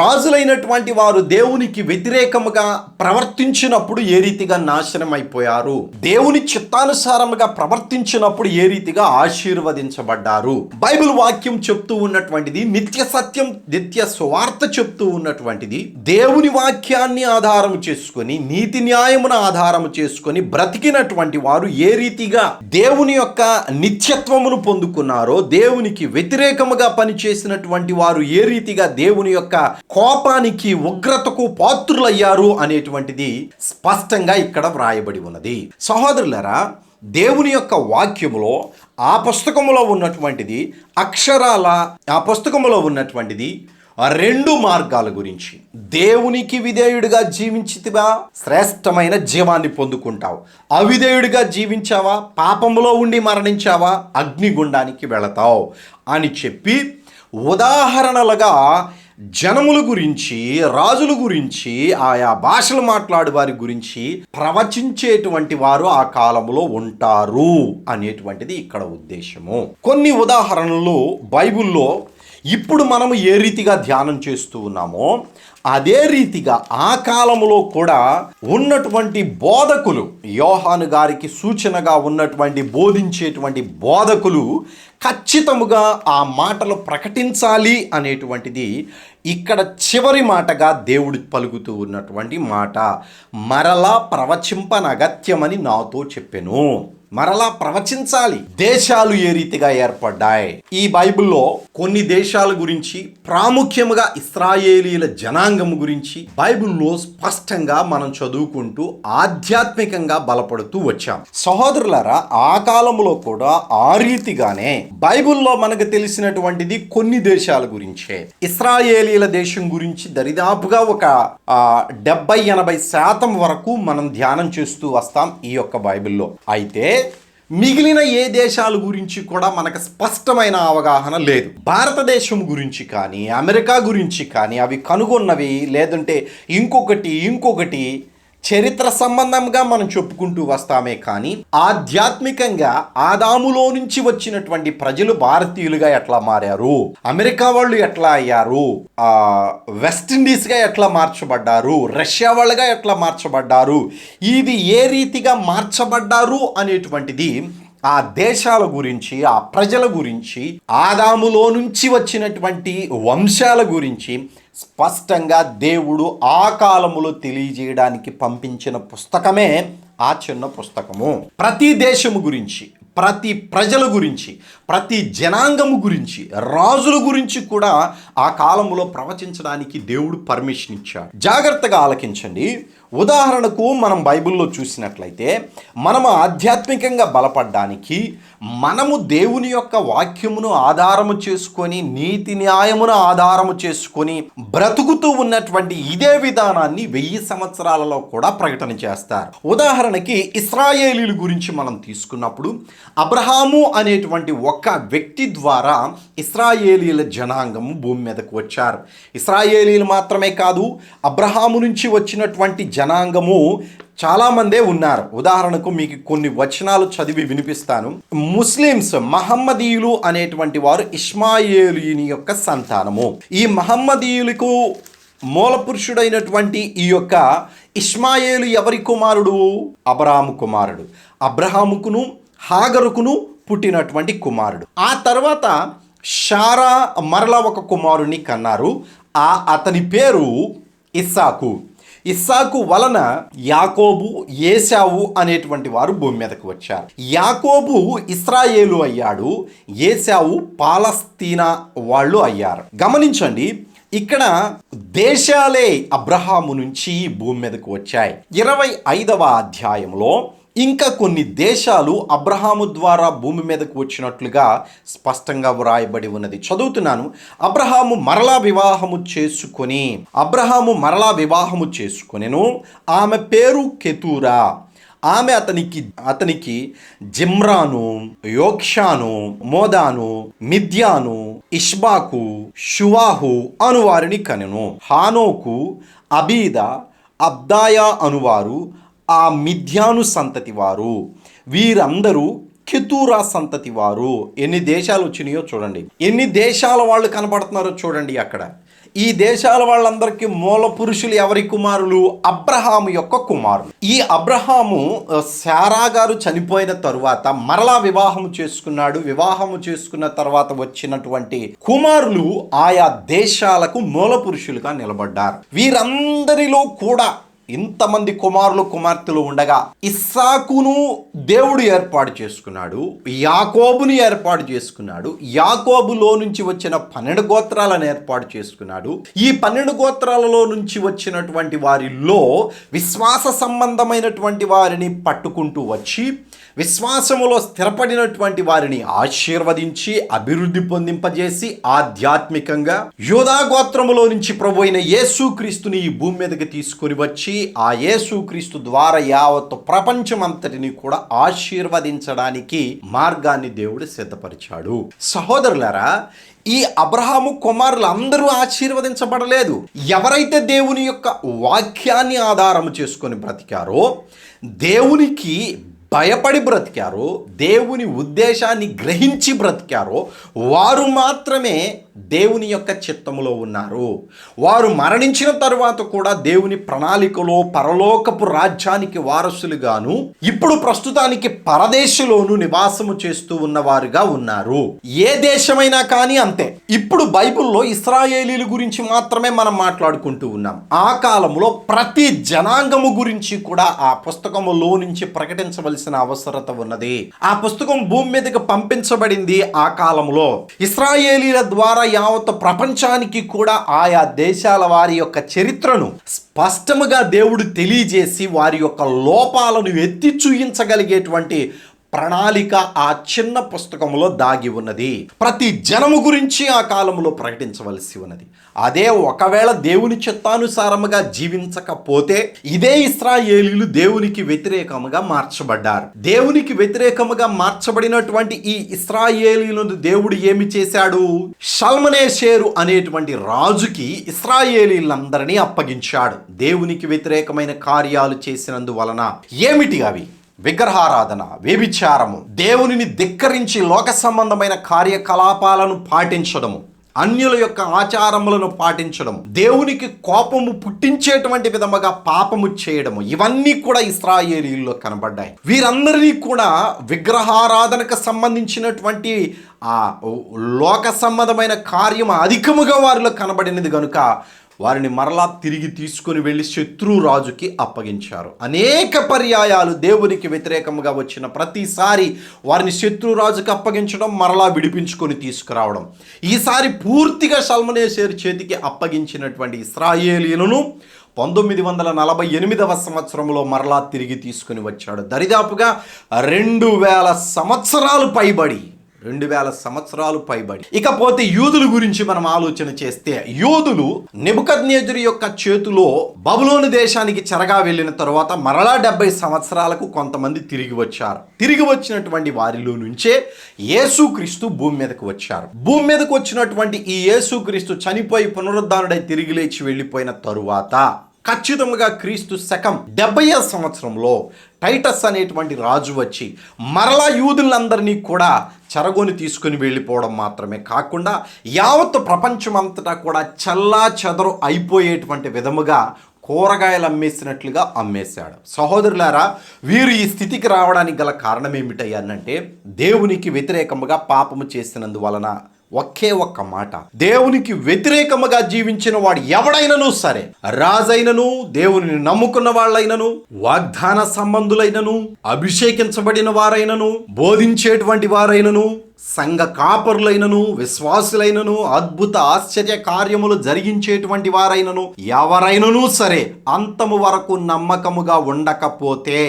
రాజులైనటువంటి వారు దేవునికి వ్యతిరేకముగా ప్రవర్తించినప్పుడు ఏ రీతిగా నాశనం అయిపోయారు, దేవుని చిత్తానుసారముగా ప్రవర్తించినప్పుడు ఏ రీతిగా ఆశీర్వదించబడ్డారు. బైబిల్ వాక్యం చెప్తూ ఉన్నటువంటిది నిత్య సత్యం, నిత్య సువార్త చెప్తూ ఉన్నటువంటిది దేవుని వాక్యాన్ని ఆధారం చేసుకొని, నీతి న్యాయమును ఆధారం చేసుకొని బ్రతికినటువంటి వారు ఏ రీతిగా దేవుని యొక్క నిత్యత్వమును పొందుకున్నారో, దేవునికి వ్యతిరేకముగా పనిచేసినటువంటి వారు ఏ రీతిగా దేవుని యొక్క కోపానికి ఉగ్రతకు పాత్రులయ్యారు అనేటువంటిది స్పష్టంగా ఇక్కడ వ్రాయబడి ఉన్నది. సహోదరులారా, దేవుని యొక్క వాక్యములో ఆ పుస్తకములో ఉన్నటువంటిది అక్షరాల ఆ పుస్తకములో ఉన్నటువంటిది 2 మార్గాల గురించి. దేవునికి విధేయుడిగా జీవించితివా, శ్రేష్టమైన జీవాన్ని పొందుకుంటావు. అవిధేయుడిగా జీవించావా, పాపములో ఉండి మరణించావా, అగ్నిగుండానికి వెళతావు అని చెప్పి ఉదాహరణలుగా జనముల గురించి, రాజుల గురించి, ఆయా భాషలు మాట్లాడే వారి గురించి ప్రవచించేటువంటి వారు ఆ కాలంలో ఉంటారు అనేటువంటిది ఇక్కడ ఉద్దేశము. కొన్ని ఉదాహరణలు బైబిల్లో ఇప్పుడు మనము ఏ రీతిగా ధ్యానం చేస్తూ ఉన్నామో అదే రీతిగా ఆ కాలంలో కూడా ఉన్నటువంటి బోధకులు, యోహాను గారికి సూచనగా ఉన్నటువంటి బోధించేటువంటి బోధకులు ఖచ్చితముగా ఆ మాటలు ప్రకటించాలి అనేటువంటిది ఇక్కడ చివరి మాటగా దేవుడు పలుకుతూ ఉన్నటువంటి మాట. మరలా ప్రవచింపనగత్యమని నాతో చెప్పెను. మరలా ప్రవచించాలి. దేశాలు ఏ రీతిగా ఏర్పడ్డాయి, ఈ బైబిల్లో కొన్ని దేశాల గురించి, ప్రాముఖ్యముగా ఇశ్రాయేలీల జనాంగం గురించి బైబిల్లో స్పష్టంగా మనం చదువుకుంటూ ఆధ్యాత్మికంగా బలపడుతూ వచ్చాం. సహోదరులారా, ఆ కాలంలో కూడా ఆ రీతిగానే బైబిల్లో మనకు తెలిసినటువంటిది కొన్ని దేశాల గురించే. ఇశ్రాయేలీల దేశం గురించి దరిదాపుగా ఒక 70-80% వరకు మనం ధ్యానం చేస్తూ వస్తాం ఈ యొక్క బైబిల్లో. అయితే మిగిలిన ఏ దేశాల గురించి కూడా మనకు స్పష్టమైన అవగాహన లేదు. భారతదేశం గురించి కానీ, అమెరికా గురించి కానీ అవి కనుగొన్నవి, లేదంటే ఇంకొకటి చరిత్ర సంబంధంగా మనం చెప్పుకుంటూ వస్తామే కానీ ఆధ్యాత్మికంగా ఆదాములో నుంచి వచ్చినటువంటి ప్రజలు భారతీయులుగా ఎట్లా మారారు, అమెరికా వాళ్ళు ఎట్లా అయ్యారు, వెస్టిండీస్గా ఎట్లా మార్చబడ్డారు, రష్యా వాళ్ళుగా ఎట్లా మార్చబడ్డారు, ఇది ఏ రీతిగా మార్చబడ్డారు అనేటువంటిది ఆ దేశాల గురించి, ఆ ప్రజల గురించి, ఆదాములో నుంచి వచ్చినటువంటి వంశాల గురించి స్పష్టంగా దేవుడు ఆ కాలములో తెలియజేయడానికి పంపించిన పుస్తకమే ఆ చిన్న పుస్తకము. ప్రతి దేశము గురించి, ప్రతి ప్రజల గురించి, ప్రతి జనాంగము గురించి, రాజుల గురించి కూడా ఆ కాలంలో ప్రవచించడానికి దేవుడు పర్మిషన్ ఇచ్చాడు. జాగ్రత్తగా ఆలకించండి. ఉదాహరణకు మనం బైబిల్లో చూసినట్లయితే మనము ఆధ్యాత్మికంగా బలపడడానికి మనము దేవుని యొక్క వాక్యమును ఆధారము చేసుకొని, నీతి న్యాయమును ఆధారము చేసుకొని బ్రతుకుతూ ఉన్నటువంటి ఇదే విధానాన్ని 1000 సంవత్సరాలలో కూడా ప్రకటన చేస్తారు. ఉదాహరణకి ఇశ్రాయేలీల గురించి మనం తీసుకున్నప్పుడు అబ్రహాము అనేటువంటి ఒక వ్యక్తి ద్వారా ఇశ్రాయేలీల జనాంగము భూమి మీదకు వచ్చారు. ఇశ్రాయేలీలు మాత్రమే కాదు, అబ్రహాము నుంచి వచ్చినటువంటి జనాంగము చాలామందే ఉన్నారు. ఉదాహరణకు మీకు కొన్ని వచనాలు చదివి వినిపిస్తాను. ముస్లిమ్స్, మహమ్మదీయులు అనేటువంటి వారు ఇష్మాయేలీయుని యొక్క సంతానము. ఈ మహమ్మదీయులకు మూల పురుషుడైనటువంటి ఈ యొక్క ఇష్మాయేలు ఎవరి కుమారుడు? అబ్రహాము కుమారుడు. అబ్రహాముకును హాగరుకును పుట్టినటువంటి కుమారుడు. ఆ తర్వాత షారా మరలా ఒక కుమారుని కన్నారు. అతని పేరు ఇస్సాకు. ఇస్సాకు వలన యాకోబు, ఏశావు అనేటువంటి వారు భూమి మీదకు వచ్చారు. యాకోబు ఇస్రాయేలు అయ్యాడు, ఏశావు పాలస్తీనా వాళ్ళు అయ్యారు. గమనించండి, ఇక్కడ దేశాలే అబ్రహాము నుంచి భూమి మీదకు వచ్చాయి. 25వ అధ్యాయంలో ఇంకా కొన్ని దేశాలు అబ్రహాము ద్వారా భూమి మీదకు వచ్చినట్లుగా స్పష్టంగా వ్రాయబడి ఉన్నది. చదువుతున్నాను. అబ్రహాము మరలా వివాహము చేసుకొనెను. ఆమె పేరు కెతూరా. ఆమె అతనికి జిమ్రాను, యోక్షాను, మోదాను, మిద్యాను, ఇష్బాకు, షువాహు అనువారిని కనెను. హానోకు, అబీద, అబ్దాయా అనువారు ఆ మిద్యాను సంతతి వారు. వీరందరూ కెతూరా సంతతి వారు. ఎన్ని దేశాలు వచ్చినాయో చూడండి, ఎన్ని దేశాల వాళ్ళు కనబడుతున్నారో చూడండి. అక్కడ ఈ దేశాల వాళ్ళందరికీ మూల పురుషులు ఎవరి కుమారులు? అబ్రహాము యొక్క కుమారులు. ఈ అబ్రహాము శారా గారు చనిపోయిన తరువాత మరలా వివాహము చేసుకున్న తర్వాత వచ్చినటువంటి కుమారులు ఆయా దేశాలకు మూల పురుషులుగా నిలబడ్డారు. వీరందరిలో కూడా ఇంతమంది కుమారులు కుమార్తెలు ఉండగా ఇస్సాకును దేవుడు ఏర్పాటు చేసుకున్నాడు, యాకోబుని ఏర్పాటు చేసుకున్నాడు. యాకోబులో నుంచి వచ్చిన 12 గోత్రాలను ఏర్పాటు చేసుకున్నాడు. ఈ 12 గోత్రాలలో నుంచి వచ్చినటువంటి వారిలో విశ్వాస సంబంధమైనటువంటి వారిని పట్టుకుంటూ వచ్చి విశ్వాసములో స్థిరపడినటువంటి వారిని ఆశీర్వదించి అభివృద్ధి పొందింపజేసి ఆధ్యాత్మికంగా యూదా గోత్రములో నుంచి ప్రభు అయిన యేసుక్రీస్తుని ఈ భూమి మీదకి తీసుకొని వచ్చి ఆ యేసుక్రీస్తు ద్వారా యావత్తు ప్రపంచమంతటిని కూడా ఆశీర్వదించడానికి మార్గాన్ని దేవుడు సిద్ధపరిచాడు. సహోదరులారా, ఈ అబ్రహాము కుమారులు అందరూ ఆశీర్వదించబడలేదు. ఎవరైతే దేవుని యొక్క వాక్యాన్ని ఆధారము చేసుకొని బ్రతికారో, దేవునికి భయపడి బ్రతికారో, దేవుని ఉద్దేశాన్ని గ్రహించి బ్రతికారో వారు మాత్రమే దేవుని యొక్క చిత్తములో ఉన్నారు. వారు మరణించిన తరువాత కూడా దేవుని ప్రణాళికలో పరలోకపు రాజ్యానికి వారసులుగాను ఇప్పుడు ప్రస్తుతానికి పరదేశంలోను నివాసము చేస్తూ ఉన్నవారుగా ఉన్నారు. ఏ దేశమైనా కానీ అంతే. ఇప్పుడు బైబిల్లో ఇశ్రాయేలీల గురించి మాత్రమే మనం మాట్లాడుకుంటూ ఉన్నాం. ఆ కాలంలో ప్రతి జనాంగము గురించి కూడా ఆ పుస్తకములో నుంచి ప్రకటించవలసిన అవసరత ఉన్నది. ఆ పుస్తకం భూమి మీదకి పంపించబడింది ఆ కాలంలో. ఇశ్రాయేలీల ద్వారా యావత్ ప్రపంచానికి కూడా ఆయా దేశాల వారి యొక్క చరిత్రను స్పష్టముగా దేవుడు తెలియజేసి వారి యొక్క లోపాలను ఎత్తి చూయించగలిగేటువంటి ప్రణాళిక ఆ చిన్న పుస్తకంలో దాగి ఉన్నది. ప్రతి జనము గురించి ఆ కాలంలో ప్రకటించవలసి ఉన్నది. అదే ఒకవేళ దేవుని చిత్తానుసారముగా జీవించకపోతే ఇదే ఇశ్రాయేలీయులు దేవునికి వ్యతిరేకముగా మార్చబడ్డారు. దేవునికి వ్యతిరేకముగా మార్చబడినటువంటి ఈ ఇశ్రాయేలీయులను దేవుడు ఏమి చేశాడు? షల్మనేషేరు అనేటువంటి రాజుకి ఇశ్రాయేలీయులందరినీ అప్పగించాడు. దేవునికి వ్యతిరేకమైన కార్యాలు చేసినందువలన. ఏమిటి అవి? విగ్రహారాధన, వ్యభిచారము, దేవునిని ధిక్కరించి లోక సంబంధమైన కార్యకలాపాలను పాటించడము, అన్యుల యొక్క ఆచారములను పాటించడం, దేవునికి కోపము పుట్టించేటువంటి విధముగా పాపము చేయడము, ఇవన్నీ కూడా ఇశ్రాయేలీయుల్లో కనబడ్డాయి. వీరందరినీ కూడా విగ్రహారాధనకు సంబంధించినటువంటి ఆ లోక సంబంధమైన కార్యము అధికముగా వారిలో కనబడినది కనుక వారిని మరలా తిరిగి తీసుకొని వెళ్ళి శత్రు రాజుకి అప్పగించారు. అనేక పర్యాయాలు దేవునికి వ్యతిరేకంగా వచ్చిన ప్రతిసారి వారిని శత్రు రాజుకి అప్పగించడం, మరలా విడిపించుకొని తీసుకురావడం. ఈసారి పూర్తిగా షల్మనేషేరు చేతికి అప్పగించినటువంటి ఇశ్రాయేలీయులను 1948వ సంవత్సరంలో మరలా తిరిగి తీసుకుని వచ్చాడు. దరిదాపుగా 2000 సంవత్సరాలు పైబడి. ఇకపోతే యూదుల గురించి మనం ఆలోచన చేస్తే, యూదులు నెబుకద్నెజరు యొక్క చేతిలో బబులోను దేశానికి చెరగా వెళ్ళిన తరువాత మరలా 70 సంవత్సరాలకు కొంతమంది తిరిగి వచ్చారు. తిరిగి వచ్చినటువంటి వారిలో నుంచే యేసుక్రీస్తు భూమి మీదకు వచ్చారు. భూమి మీదకు వచ్చినటువంటి ఈ యేసుక్రీస్తు చనిపోయి పునరుద్ధానుడై తిరిగి లేచి వెళ్ళిపోయిన తరువాత ఖచ్చితంగా క్రీస్తు శకం 70వ సంవత్సరంలో టైటస్ అనేటువంటి రాజు వచ్చి మరలా యూదులందరినీ కూడా చెరగొని తీసుకుని వెళ్ళిపోవడం మాత్రమే కాకుండా యావత్ ప్రపంచమంతటా కూడా చల్లా చెదరు అయిపోయేటువంటి విధముగా కూరగాయలు అమ్మేసినట్లుగా అమ్మేశాడు. సహోదరులారా, వీరు ఈ స్థితికి రావడానికి గల కారణం ఏమిటయ్యానంటే దేవునికి వ్యతిరేకముగా పాపము చేసినందువలన ఒకే ఒక్క మాట, దేవునికి వ్యతిరేకముగా జీవించిన వాడు ఎవడైనను సరే, రాజైనను, దేవుని నమ్ముకున్న వాళ్ళైనను, వాగ్దాన సంబంధులైనను, అభిషేకించబడిన వారైనను, బోధించేటువంటి వారైనను, సంఘ కాపరులైనను, విశ్వాసులైనను, అద్భుత ఆశ్చర్య కార్యములు జరిగించేటువంటి వారైనను ఎవరైనను సరే, అంతము వరకు నమ్మకముగా ఉండకపోతే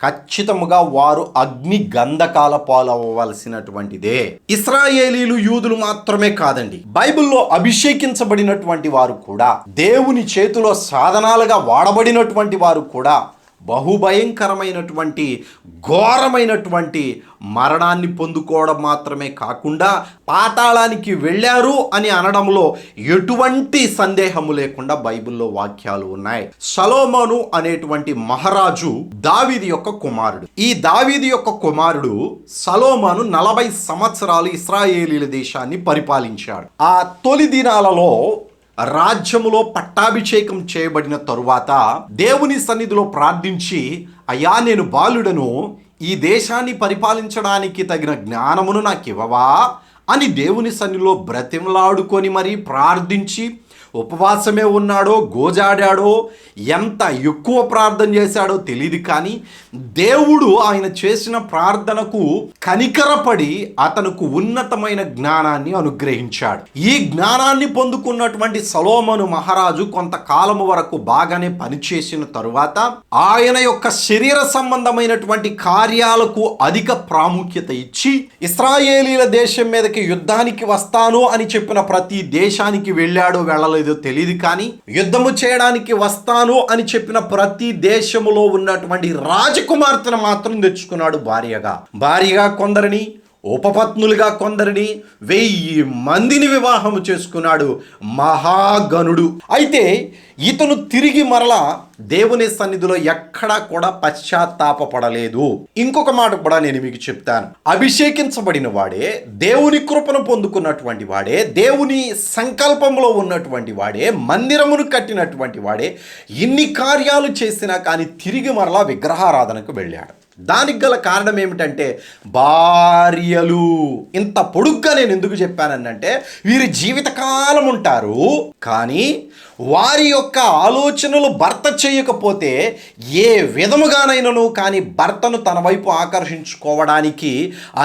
ఖచ్చితముగా వారు అగ్ని గంధకాల పాలవ్వవలసినటువంటిదే. ఇశ్రాయేలీలు, యూదులు మాత్రమే కాదండి, బైబిల్లో అభిషేకించబడినటువంటి వారు కూడా, దేవుని చేతిలో సాధనాలుగా వాడబడినటువంటి వారు కూడా బహుభయంకరమైనటువంటి ఘోరమైనటువంటి మరణాన్ని పొందుకోవడం మాత్రమే కాకుండా పాతాళానికి వెళ్ళారు అని అనడంలో ఎటువంటి సందేహము లేకుండా బైబిల్లో వాక్యాలు ఉన్నాయి. సొలొమోను అనేటువంటి మహారాజు దావీదు యొక్క కుమారుడు. ఈ దావీదు యొక్క కుమారుడు సొలొమోను 40 సంవత్సరాలు ఇశ్రాయేలీల దేశాన్ని పరిపాలించాడు. ఆ తొలి దినాలలో రాజ్యములో పట్టాభిషేకం చేయబడిన తరువాత దేవుని సన్నిధిలో ప్రార్థించి, అయ్యా నేను బాలుడను, ఈ దేశాన్ని పరిపాలించడానికి తగిన జ్ఞానమును నాకు ఇవ్వవా అని దేవుని సన్నిధిలో బ్రతిమలాడుకొని మరీ ప్రార్థించి, ఉపవాసమే ఉన్నాడో, గోజాడాడో, ఎంత ఎక్కువ ప్రార్థన చేశాడో తెలియదు, కానీ దేవుడు ఆయన చేసిన ప్రార్థనకు కనికరపడి అతనుకు ఉన్నతమైన జ్ఞానాన్ని అనుగ్రహించాడు. ఈ జ్ఞానాన్ని పొందుకున్నటువంటి సొలొమోను మహారాజు కొంతకాలము వరకు బాగానే పనిచేసిన తరువాత ఆయన యొక్క శరీర సంబంధమైనటువంటి కార్యాలకు అధిక ప్రాముఖ్యత ఇచ్చి, ఇశ్రాయేలీల దేశం మీదకి యుద్ధానికి వస్తాను అని చెప్పిన ప్రతి దేశానికి వెళ్ళాడో వెళ్ళలేదో తెలియదు, కానీ యుద్ధము చేయడానికి వస్తాను అని చెప్పిన ప్రతి దేశములో ఉన్నటువంటి రాజకుమార్తెను మాత్రం తెచ్చుకున్నాడు భార్యగా కొందరిని, ఉపపత్నులుగా కొందరిని, 1000 మందిని వివాహము చేసుకున్నాడు మహాగణుడు. అయితే ఇతను తిరిగి మరలా దేవుని సన్నిధిలో ఎక్కడా కూడా పశ్చాత్తాపపడలేదు. ఇంకొక మాట కూడా నేను మీకు చెప్తాను. అభిషేకించబడిన వాడే, దేవుని కృపను పొందుకున్నటువంటి వాడే, దేవుని సంకల్పంలో ఉన్నటువంటి వాడే, మందిరమును కట్టినటువంటి వాడే ఇన్ని కార్యాలు చేసినా కానీ తిరిగి మరలా విగ్రహారాధనకు వెళ్ళాడు. దానికి గల కారణం ఏమిటంటే భార్యలు. ఇంత పొడుగ్గా నేను ఎందుకు చెప్పానంటే, వీరి జీవితకాలం ఉంటారు, కానీ వారి యొక్క ఆలోచనలు భర్త చేయకపోతే ఏ విధముగానైనను కానీ భర్తను తన వైపు ఆకర్షించుకోవడానికి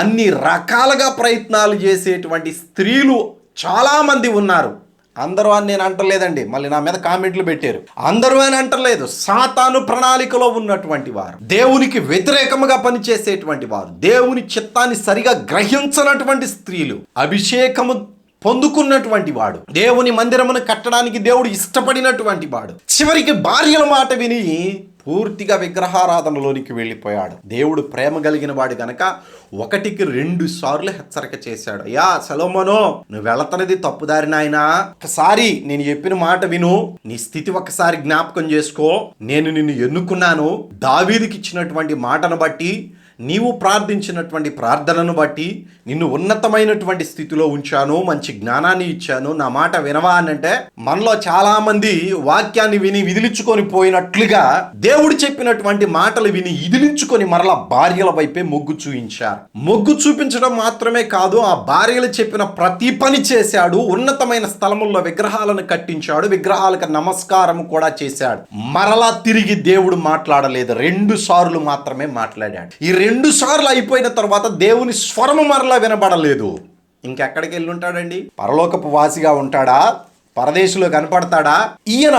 అన్ని రకాలుగా ప్రయత్నాలు చేసేటువంటి స్త్రీలు చాలామంది ఉన్నారు. అందరూ అని నేను అంటలేదండి, మళ్ళీ నా మీద కామెంట్లు పెట్టారు. అందరూ అని అంటలేదు. సాతాను ప్రణాళికలో ఉన్నటువంటి వారు, దేవునికి వ్యతిరేకముగా పనిచేసేటువంటి వారు, దేవుని చిత్తాన్ని సరిగా గ్రహించనటువంటి స్త్రీలు, అభిషేకము పొందుకున్నటువంటి వాడు, దేవుని మందిరమును కట్టడానికి దేవుడు ఇష్టపడినటువంటి వాడు, చివరికి భార్యల మాట విని పూర్తిగా విగ్రహారాధనలోనికి వెళ్ళిపోయాడు. దేవుడు ప్రేమ కలిగిన వాడు గనక 1కి 2 సార్లు హెచ్చరిక చేశాడు. అయ్యా సొలొమోను, నువ్వు వెళుతున్నది తప్పుదారి నాయనా, ఒకసారి నేను చెప్పిన మాట విను, నీ స్థితి ఒకసారి జ్ఞాపకం చేసుకో. నేను నిన్ను ఎన్నుకున్నాను, దావీదుకి ఇచ్చినటువంటి మాటను బట్టి, నీవు ప్రార్థించినటువంటి ప్రార్థనను బట్టి నిన్ను ఉన్నతమైనటువంటి స్థితిలో ఉంచాను, మంచి జ్ఞానాన్ని ఇచ్చాను, నా మాట వినవా అనంటే మనలో చాలా మంది వాక్యాన్ని విని విదిలించుకొని పోయినట్లుగా దేవుడు చెప్పినటువంటి మాటలు విని విదిలించుకొని మరలా భార్యల వైపే మొగ్గు చూపించారు. మొగ్గు చూపించడం మాత్రమే కాదు, ఆ భార్యలు చెప్పిన ప్రతి పని చేశాడు. ఉన్నతమైన స్థలముల్లో విగ్రహాలను కట్టించాడు, విగ్రహాలకు నమస్కారం కూడా చేశాడు. మరలా తిరిగి దేవుడు మాట్లాడలేదు, 2 సార్లు మాత్రమే మాట్లాడాడు. ఈ 2 సార్లు అయిపోయిన తర్వాత దేవుని స్వరము మరలా వినబడలేదు. ఇంకెక్కడికి వెళ్ళి ఉంటాడండి? పరలోకపు వాసిగా ఉంటాడా? పరదేశంలో కనపడతాడా? ఈయన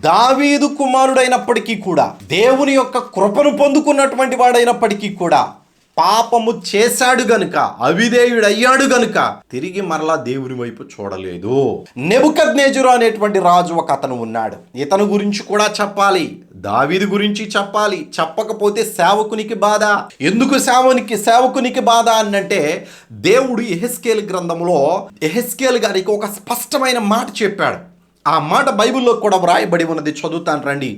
దావీదు కుమారుడైనప్పటికీ కూడా, దేవుని యొక్క కృపను పొందుకున్నటువంటి వాడైనప్పటికీ కూడా పాపము చేశాడు గనుక, అవిధేయుడయ్యాడు గనుక తిరిగి మరలా దేవుని వైపు చూడలేదు. నెబుకద్నెజరు అనేటువంటి రాజు ఒక అతను ఉన్నాడు. ఇతను గురించి కూడా చెప్పాలి, దావీదు గురించి చెప్పాలి. చెప్పకపోతే సేవకునికి బాధ. ఎందుకు సేవకునికి బాధ అనంటే, దేవుడు యెహెజ్కేలు గ్రంథంలో యెహెజ్కేలు గారికి ఒక స్పష్టమైన మాట చెప్పాడు. ఆ మాట బైబిల్లో కూడా వ్రాయబడి ఉన్నది. చదువుతాను రండి.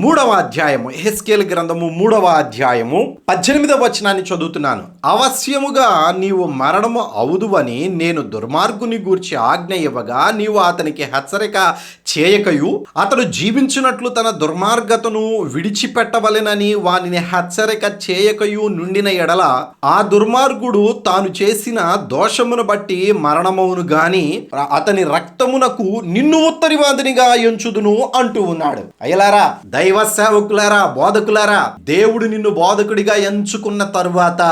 3వ అధ్యాయము, యెహెజ్కేలు గ్రంథము 3వ అధ్యాయము 18వ వచనాన్ని చదువుతున్నాను. అవశ్యముగా నీవు మరణము అవుదువని నేను దుర్మార్గుని గూర్చి ఆజ్ఞ ఇవ్వగా నీవు అతనికి హెచ్చరిక చేయకయు అతడు జీవించినట్లు తన దుర్మార్గతను విడిచిపెట్టవలెనని వానిని హెచ్చరిక చేయకయు నుండిన ఎడల ఆ దుర్మార్గుడు తాను చేసిన దోషమును బట్టి మరణమవును గాని అతని రక్తమునకు నిన్ను ఉత్తరవాదినిగా ఎంచుదును అంటూ ఉన్నాడు. అయ్యలారా, దైవ సేవకులారా, బోధకులారా, దేవుడు నిన్ను బోధకుడిగా ఎంచుకున్న తరువాత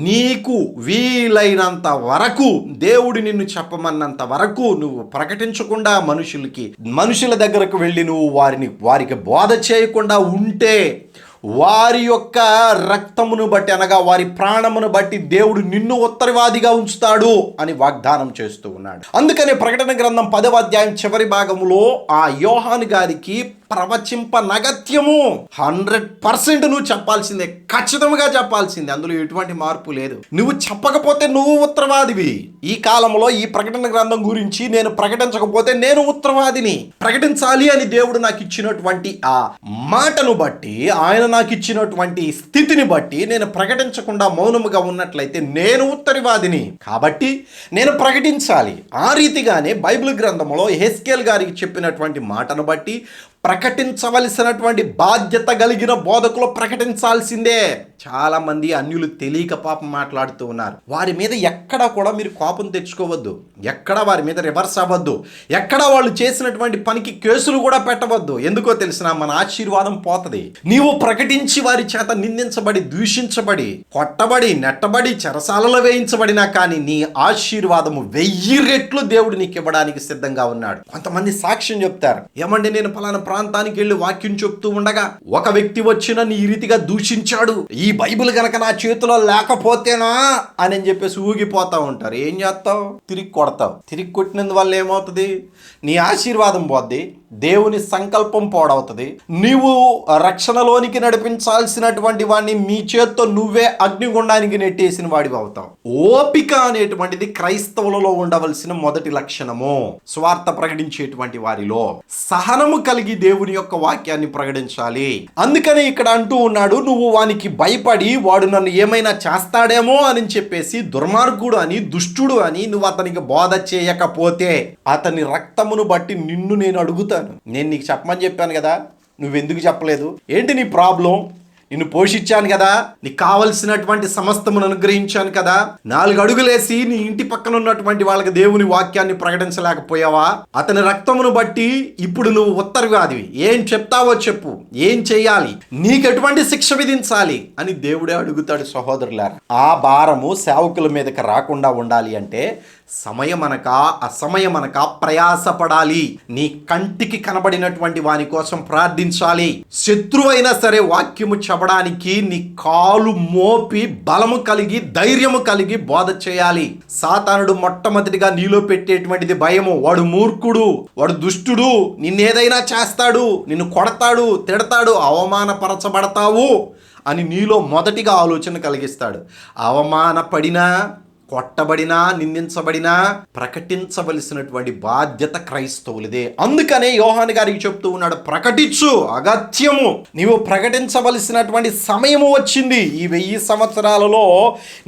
నీకు వీలైనంత వరకు, దేవుడు నిన్ను చెప్పమన్నంత వరకు నువ్వు ప్రకటించకుండా మనుషుల దగ్గరకు వెళ్ళి నువ్వు వారికి బోధ చేయకుండా ఉంటే వారి యొక్క రక్తమును బట్టి అనగా వారి ప్రాణమును బట్టి దేవుడు నిన్ను ఉత్తరవాదిగా ఉంచుతాడు అని వాగ్దానం చేస్తూ ఉన్నాడు. అందుకనే ప్రకటన గ్రంథం 10వ అధ్యాయం చివరి భాగంలో ఆ యోహాను గారికి ప్రవచింప నగత్యము 100% నువ్వు చెప్పాల్సిందే, ఖచ్చితంగా చెప్పాల్సిందే. అందులో ఎటువంటి మార్పు లేదు. నువ్వు చెప్పకపోతే నువ్వు ఉత్తరవాదివి. ఈ కాలంలో ఈ ప్రకటన గ్రంథం గురించి నేను ప్రకటించకపోతే నేను ఉత్తరవాదిని. ప్రకటించాలి అని దేవుడు నాకు ఇచ్చినటువంటి ఆ మాటను బట్టి, ఆయన నాకు ఇచ్చినటువంటి స్థితిని బట్టి నేను ప్రకటించకుండా మౌనముగా ఉన్నట్లయితే నేను ఉత్తరవాదిని. కాబట్టి నేను ప్రకటించాలి. ఆ రీతిగానే బైబిల్ గ్రంథంలో యెహెజ్కేలు గారికి చెప్పినటువంటి మాటను బట్టి ప్రకటించవలసినటువంటి బాధ్యత కలిగిన బోధకులు ప్రకటించాల్సిందే. చాలా మంది అన్యులు తెలియక పాపం మాట్లాడుతూ ఉన్నారు. వారి మీద ఎక్కడా కూడా మీరు కోపం తెచ్చుకోవద్దు, ఎక్కడా వారి మీద రివర్స్ అవ్వద్దు, ఎక్కడా వాళ్ళు చేసినటువంటి పనికి కేసులు కూడా పెట్టవద్దు. ఎందుకో తెలిసిన మన ఆశీర్వాదం పోతుంది. నీవు ప్రకటించి వారి చేత నిందించబడి, దూషించబడి, కొట్టబడి, నెట్టబడి, చెరసాలలో వేయించబడినా కానీ నీ ఆశీర్వాదము 1000 రెట్లు దేవుడు నీకు ఇవ్వడానికి సిద్ధంగా ఉన్నాడు. కొంతమంది సాక్ష్యం చెప్తారు, ఏమండి నేను ఫలానా ప్రాంతానికి వెళ్ళి వాక్యం చెప్తూ ఉండగా ఒక వ్యక్తి వచ్చి నన్ను ఈ రీతిగా దూషించాడు, ఈ బైబిల్ గనక నా చేతిలో లేకపోతేనా అని చెప్పేసి ఊగిపోతా ఉంటారు. ఏం చేస్తావు? తిరిగి కొడతావు. తిరిగి కొట్టినందువల్ల ఏమవుతుంది? నీ ఆశీర్వాదం పోద్ది, దేవుని సంకల్పం పోడవుతుంది. నీవు రక్షణలోనికి నడిపించాల్సినటువంటి వాడిని మీ చేత్తో నువ్వే అగ్నిగుండానికి నెట్టేసిన వాడివి అవుతావు. ఓపిక అనేటువంటిది క్రైస్తవులలో ఉండవలసిన మొదటి లక్షణము. స్వార్థ ప్రకటించేటువంటి వారిలో సహనము కలిగి దేవుని యొక్క వాక్యాన్ని ప్రకటించాలి. అందుకని ఇక్కడ అంటూ ఉన్నాడు, నువ్వు వానికి భయపడి వాడు నన్ను ఏమైనా చేస్తాడేమో అని చెప్పేసి దుర్మార్గుడు అని, దుష్టుడు అని నువ్వు అతనికి బోధ చేయకపోతే అతని రక్తమును బట్టి నిన్ను నేను అడుగుతాను. నేను నీకు చెప్పమని చెప్పాను కదా, నువ్వెందుకు చెప్పలేదు? ఏంటి నీ ప్రాబ్లం? నిన్ను పోషించాను కదా, నీకు కావలసినటువంటి సమస్తమును అనుగ్రహించాను కదా, 4 అడుగులేసి నీ ఇంటి పక్కన ఉన్నటువంటి వాళ్ళకి దేవుని వాక్యాన్ని ప్రకటించలేకపోయావా? అతని రక్తమును బట్టి ఇప్పుడు నువ్వు ఉత్తరవాదివి. ఏం చెప్తావో చెప్పు, ఏం చెయ్యాలి, నీకెటువంటి శిక్ష విధించాలి అని దేవుడే అడుగుతాడు. సహోదరులారా, ఆ భారము సేవకుల మీదకి రాకుండా ఉండాలి అంటే సమయమనక అసమయమనక ప్రయాసపడాలి. నీ కంటికి కనబడినటువంటి వాని కోసం ప్రార్థించాలి. శత్రువైనా సరే వాక్యము చెప్పడానికి నీ కాలు మోపి బలము కలిగి, ధైర్యము కలిగి బోధ చేయాలి. సాతానుడు మొట్టమొదటిగా నీలో పెట్టేటువంటిది భయము. వాడు మూర్ఖుడు, వాడు దుష్టుడు, నిన్నేదైనా చేస్తాడు, నిన్ను కొడతాడు, తిడతాడు, అవమానపరచబడతావు అని నీలో మొదటిగా ఆలోచన కలిగిస్తాడు. అవమానపడినా, కొట్టబడినా, నిందించబడినా ప్రకటించవలసినటువంటి బాధ్యత క్రైస్తవులదే. అందుకనే యోహాను గారికి చెప్తూ ఉన్నాడు, ప్రకటించు, అగత్యము. నీవు ప్రకటించవలసినటువంటి సమయము వచ్చింది. ఈ 1000 సంవత్సరాలలో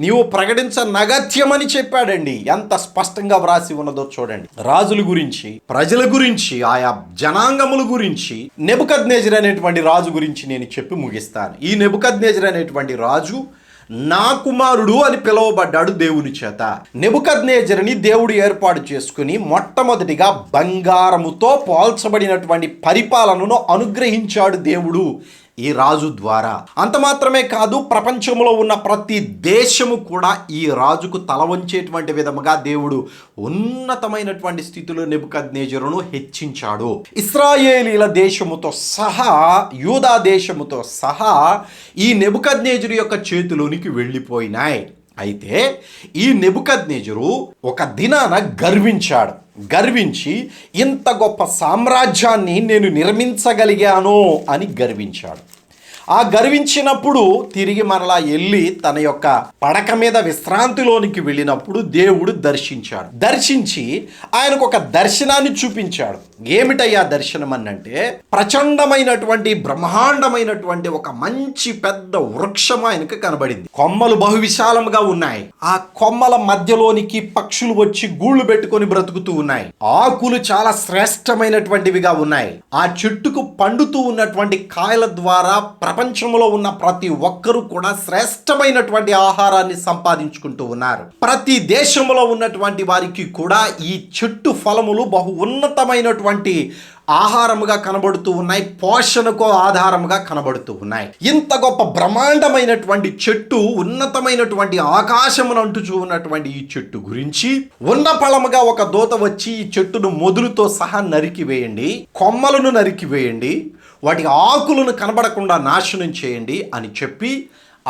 నీవు ప్రకటించనగత్యమని చెప్పాడండి. ఎంత స్పష్టంగా వ్రాసి ఉన్నదో చూడండి. రాజుల గురించి, ప్రజల గురించి, ఆయా జనాంగముల గురించి, నెబుకద్నెజరు అనేటువంటి రాజు గురించి నేను చెప్పి ముగిస్తాను. ఈ నెబుకద్నెజరు అనేటువంటి రాజు నా కుమారుడు అని పిలువబడ్డాడు దేవుని చేత. నెబుకద్నెజరుని దేవుడు ఏర్పాటు చేసుకుని మొట్టమొదటిగా బంగారముతో పోల్చబడినటువంటి పరిపాలనను అనుగ్రహించాడు దేవుడు ఈ రాజు ద్వారా. అంత మాత్రమే కాదు, ప్రపంచంలో ఉన్న ప్రతి దేశము కూడా ఈ రాజుకు తల వంచేటువంటి విధముగా దేవుడు ఉన్నతమైనటువంటి స్థితిలో నెబుకద్నెజరును హెచ్చించాడు. ఇశ్రాయేలీల దేశముతో సహా, యూదా దేశముతో సహా ఈ నెబుకద్నెజరు యొక్క చేతిలోనికి వెళ్ళిపోయినాయి. అయితే ఈ నెబుకద్నెజరు ఒక దినాన గర్వించి ఇంత గొప్ప సామ్రాజ్యాన్ని నేను నిర్మించగలిగాను అని గర్వించాడు. ఆ గర్వించినప్పుడు తిరిగి మరలా వెళ్ళి తన యొక్క పడక మీద విశ్రాంతిలోనికి వెళ్ళినప్పుడు దేవుడు దర్శించి ఆయనకు ఒక దర్శనాన్ని చూపించాడు. ఏమిటయ్యా దర్శనం అనంటే, ప్రచండమైనటువంటి బ్రహ్మాండమైనటువంటి ఒక మంచి పెద్ద వృక్షం ఆయనకు కనబడింది. కొమ్మలు బహువిశాలంగా ఉన్నాయి. ఆ కొమ్మల మధ్యలోనికి పక్షులు వచ్చి గూళ్ళు పెట్టుకొని బ్రతుకుతూ ఉన్నాయి. ఆకులు చాలా శ్రేష్టమైనటువంటివిగా ఉన్నాయి. ఆ చెట్టుకు పండుతూ ఉన్నటువంటి కాయల ద్వారా ప్రపంచంలో ఉన్న ప్రతి ఒక్కరూ కూడా శ్రేష్టమైనటువంటి ఆహారాన్ని సంపాదించుకుంటూ ఉన్నారు. ప్రతి దేశంలో ఉన్నటువంటి వారికి కూడా ఈ చెట్టు ఫలములు బహు ఉన్నతమైనటువంటి ఆహారముగా కనబడుతూ ఉన్నాయి, పోషణకు ఆధారముగా కనబడుతూ ఉన్నాయి. ఇంత గొప్ప బ్రహ్మాండమైనటువంటి చెట్టు, ఉన్నతమైనటువంటి ఆకాశమును అంటుచూ ఉన్నటువంటి ఈ చెట్టు గురించి ఉన్న ఫలముగా ఒక దూత వచ్చి ఈ చెట్టును మొదలుతో సహా నరికివేయండి, కొమ్మలను నరికివేయండి, వాటి ఆకులను కనబడకుండా నాశనం చేయండి అని చెప్పి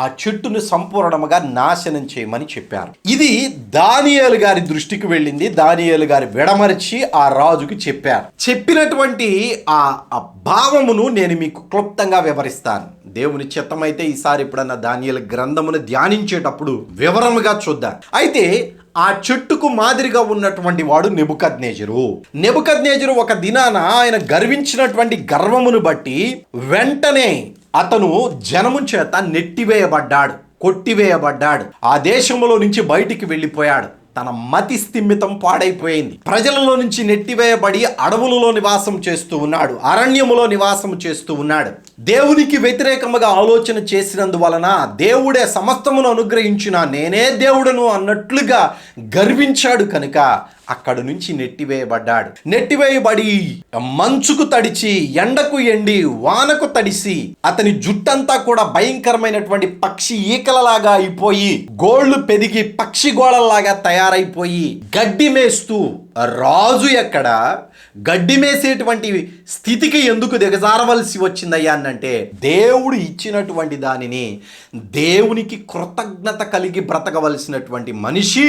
ఆ చెట్టును సంపూర్ణముగా నాశనం చేయమని చెప్పారు. ఇది దానియేలు గారి దృష్టికి వెళ్ళింది. దానియేలు గారి విడమర్చి ఆ రాజుకి చెప్పారు. చెప్పినటువంటి ఆ భావమును నేను మీకు క్లుప్తంగా వివరిస్తాను. దేవుని చిత్తమైతే ఈసారి ఎప్పుడన్నా దానియేలు గ్రంథమును ధ్యానించేటప్పుడు వివరముగా చూద్దాం. అయితే ఆ చెట్టుకు మాదిరిగా ఉన్నటువంటి వాడు నెబుకద్నెజరు ఒక దినాన ఆయన గర్వించినటువంటి గర్వమును బట్టి వెంటనే అతను జనము చేత నెట్టివేయబడ్డాడు, కొట్టివేయబడ్డాడు. ఆ దేశంలో నుంచి బయటికి వెళ్ళిపోయాడు. తన మతి స్థిమితం పాడైపోయింది. ప్రజలలో నుంచి నెట్టివేయబడి అడవులలో నివాసం చేస్తూ ఉన్నాడు, అరణ్యములో నివాసం చేస్తూ ఉన్నాడు. దేవునికి వ్యతిరేకముగా ఆలోచన చేసినందువలన దేవుడే సమస్తమును అనుగ్రహించిన నేనే దేవుడను అన్నట్లుగా గర్వించాడు కనుక అక్కడి నుంచి నెట్టివేయబడి మంచుకు తడిచి, ఎండకు ఎండి, వానకు తడిసి అతని జుట్టంతా కూడా భయంకరమైనటువంటి పక్షి ఈకలలాగా అయిపోయి, గోళ్లు పెరిగి పక్షి గోళల్లాగా తయారైపోయి గడ్డి మేస్తూ, రాజు ఎక్కడ గడ్డి మేసేటువంటి స్థితికి ఎందుకు దిగజారవలసి వచ్చిందయ్యా అనంటే, దేవుడు ఇచ్చినటువంటి దానిని దేవునికి కృతజ్ఞత కలిగి బ్రతకవలసినటువంటి మనిషి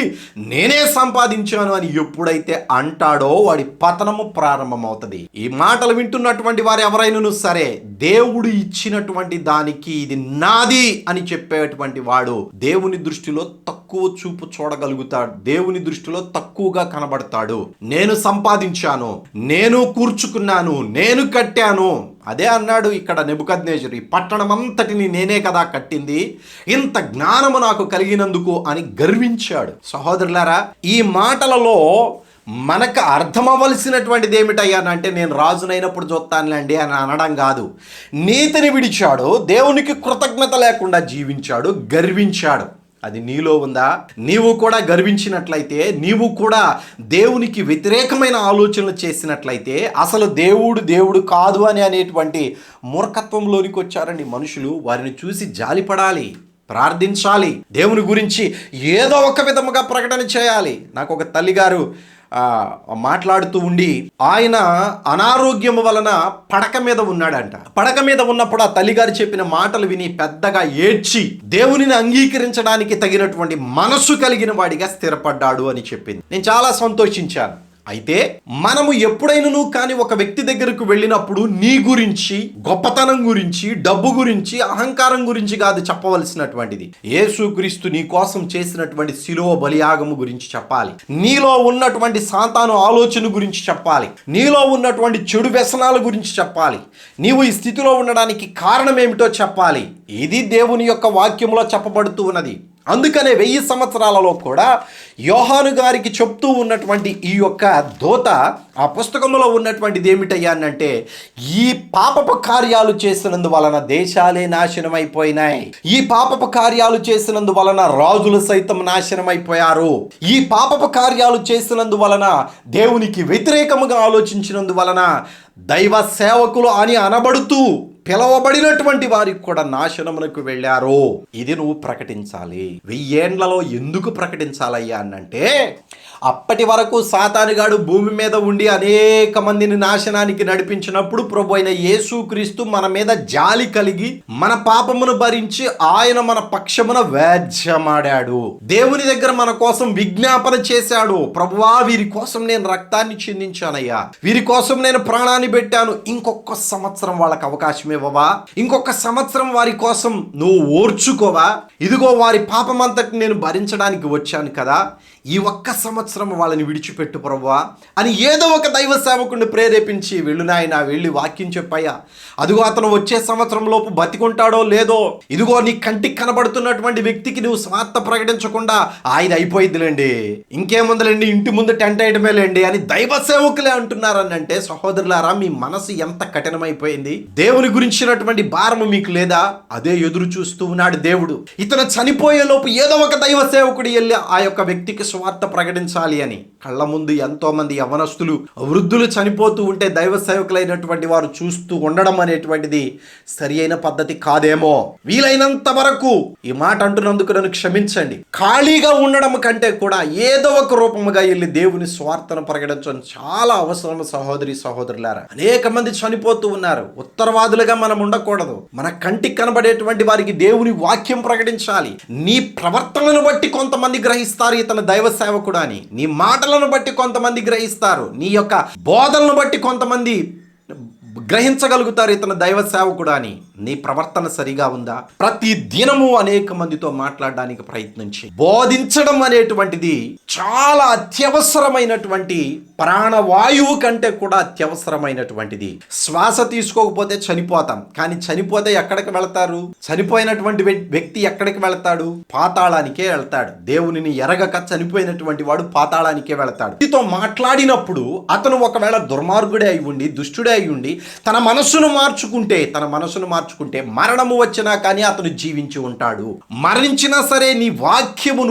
నేనే సంపాదించాను అని ఎప్పుడైతే అంటాడో వాడి పతనము ప్రారంభమవుతుంది. ఈ మాటలు వింటున్నటువంటి వారు ఎవరైనా సరే, దేవుడు ఇచ్చినటువంటి దానికి ఇది నాది అని చెప్పేటువంటి వాడు దేవుని దృష్టిలో తక్కువ చూపు చూడగలుగుతాడు, దేవుని దృష్టిలో తక్కువగా కనబడతాడు. నేను సంపాదించాను, నేను కూర్చుకున్నాను, నేను కట్టాను, అదే అన్నాడు ఇక్కడ నెబుకద్నెజరు. ఈ పట్టణం అంతటిని నేనే కదా కట్టింది, ఇంత జ్ఞానము నాకు కలిగినందుకు అని గర్వించాడు. సహోదరులారా, ఈ మాటలలో మనకు అర్థమవలసినటువంటిది ఏమిటయ్యానంటే, నేను రాజునైనప్పుడు చూస్తానులేండి అని అనడం కాదు. నీతిని విడిచాడు, దేవునికి కృతజ్ఞత లేకుండా జీవించాడు, గర్వించాడు. అది నీలో ఉందా? నీవు కూడా గర్వించినట్లయితే, నీవు కూడా దేవునికి వ్యతిరేకమైన ఆలోచనలు చేసినట్లయితే, అసలు దేవుడు కాదు అనేటువంటి మూర్ఖత్వంలోనికి వచ్చారండి మనుషులు. వారిని చూసి జాలిపడాలి, ప్రార్థించాలి, దేవుని గురించి ఏదో ఒక విధముగా ప్రకటన చేయాలి. నాకు ఒక తల్లిగారు మాట్లాడుతూ ఉండి, ఆయన అనారోగ్యము వలన పడక మీద ఉన్నాడంట. పడక మీద ఉన్నప్పుడు ఆ తల్లిగారు చెప్పిన మాటలు విని పెద్దగా ఏడ్చి దేవునిని అంగీకరించడానికి తగినటువంటి మనసు కలిగిన వాడిగా స్థిరపడ్డాడు అని చెప్పింది. నేను చాలా సంతోషించాను. అయితే మనము ఎప్పుడైనా కానీ ఒక వ్యక్తి దగ్గరకు వెళ్ళినప్పుడు నీ గురించి, గొప్పతనం గురించి, డబ్బు గురించి, అహంకారం గురించి కాదు చెప్పవలసినటువంటిది. యేసుక్రీస్తు నీ కోసం చేసినటువంటి శిలువ బలియాగము గురించి చెప్పాలి. నీలో ఉన్నటువంటి సాతాను ఆలోచన గురించి చెప్పాలి. నీలో ఉన్నటువంటి చెడు వ్యసనాల గురించి చెప్పాలి. నీవు ఈ స్థితిలో ఉండడానికి కారణం ఏమిటో చెప్పాలి. ఇది దేవుని యొక్క వాక్యములో చెప్పబడుతూ ఉన్నది. అందుకనే 1000 సంవత్సరాలలో కూడా యోహాను గారికి చెప్తూ ఉన్నటువంటి ఈ యొక్క దూత ఆ పుస్తకంలో ఉన్నటువంటిది ఏమిటయ్యా అంటే, ఈ పాపపు కార్యాలు చేసినందువలన దేశాలే నాశనం అయిపోయినాయి, ఈ పాపపు కార్యాలు చేసినందువలన రాజులు సైతం నాశనం అయిపోయారు, ఈ పాపపు కార్యాలు చేసినందువలన దేవునికి వ్యతిరేకముగా ఆలోచించినందువలన దైవ సేవకులు అని అనబడుతూ పిలవబడినటువంటి వారికి కూడా నాశనమునకు వెళ్ళారు. ఇది నువ్వు ప్రకటించాలి. 1000 ఏండ్లలో ఎందుకు ప్రకటించాలయ్యా అనంటే, అప్పటి వరకు సాతానుగాడు భూమి మీద ఉండి అనేక మందిని నాశనానికి నడిపించినప్పుడు ప్రభు అయిన యేసుక్రీస్తు మన మీద జాలి కలిగి మన పాపమును భరించి ఆయన మన పక్షమున వ్యాజ్యమాడాడు. దేవుని దగ్గర మన కోసం విజ్ఞాపన చేశాడు. ప్రభువా, వీరి కోసం నేను రక్తాన్ని చిందించానయ్యా, వీరి కోసం నేను ప్రాణాన్ని పెట్టాను, ఇంకొక సంవత్సరం వాళ్ళకి అవకాశం ఇవ్వవా? ఇంకొక సంవత్సరం వారి కోసం నువ్వు ఓర్చుకోవా? ఇదిగో వారి పాపమంతటి నేను భరించడానికి వచ్చాను కదా, ఈ ఒక్క సంవత్సరం వాళ్ళని విడిచిపెట్టు ప్రభువా అని ఏదో ఒక దైవ సేవకుడిని ప్రేరేపించి, వెళ్ళు నాయనా, వెళ్ళి వాక్యం చెప్పయ్యా, అదిగో అతను వచ్చే సంవత్సరం లోపు బతికుంటాడో లేదో, ఇదిగో నీ కంటికి కనబడుతున్నటువంటి వ్యక్తికి నువ్వు స్వార్థ ప్రకటించకుండా ఆయన అయిపోయిందిలేండి, ఇంకేముందులేండి, ఇంటి ముందు టెంట్ వేయడమే లేండి అని దైవ సేవకులే అంటున్నారని అంటే, సహోదరులారా, మీ మనసు ఎంత కఠినమైపోయింది? దేవుని గురించినటువంటి భారము మీకు లేదా? అదే ఎదురు చూస్తూ ఉన్నాడు దేవుడు. ఇతను చనిపోయే లోపు ఏదో ఒక దైవ సేవకుడు వెళ్ళి ఆ యొక్క వ్యక్తికి స్వార్థ ప్రకటించాలి అని. కళ్ళ ముందు ఎంతో మంది యవనస్తులు, వృద్ధులు చనిపోతూ ఉంటే దైవ సేవకులైనటువంటి వారు చూస్తూ ఉండడం అనేటువంటిది సరి అయిన పద్ధతి కాదేమో. వీలైనంత వరకు, ఈ మాట అంటున్నందుకు నన్ను క్షమించండి, ఖాళీగా ఉండడం కంటే కూడా ఏదో ఒక రూపముగా వెళ్ళి దేవుని స్వార్థను ప్రకటించడం చాలా అవసరం. సహోదరి సహోదరులారా, అనేక మంది చనిపోతూ ఉన్నారు. ఉత్తరవాదులుగా మనం ఉండకూడదు. మన కంటికి కనబడేటువంటి వారికి దేవుని వాక్యం ప్రకటించాలి. నీ ప్రవర్తనను బట్టి కొంతమంది గ్రహిస్తారు ఇతను దైవ సేవకుడు అని, నీ మాటలను బట్టి కొంతమంది గ్రహిస్తారు, నీ యొక్క బోధనను బట్టి కొంతమంది గ్రహించగలుగుతారు ఇతను దైవ సేవకుడు అని. నీ ప్రవర్తన సరిగా ఉందా? ప్రతి దినము అనేక మందితో మాట్లాడడానికి ప్రయత్నించి బోధించడం అనేటువంటిది చాలా అత్యవసరమైనటువంటి, ప్రాణవాయువు కంటే కూడా అత్యవసరమైనటువంటిది. శ్వాస తీసుకోకపోతే చనిపోతాం, కానీ చనిపోతే ఎక్కడికి వెళతారు? చనిపోయినటువంటి వ్యక్తి ఎక్కడికి వెళతాడు? పాతాళానికే వెళ్తాడు. దేవునిని ఎరగక చనిపోయినటువంటి వాడు పాతాళానికే వెళతాడు. వీటితో మాట్లాడినప్పుడు అతను ఒకవేళ దుర్మార్గుడే అయి ఉండి, దుష్టుడే అయి ఉండి తన మనస్సును మార్చుకుంటే మరణము వచ్చినా కానీ అతను జీవించి ఉంటాడు. మరణించినా సరే నీ వాక్యము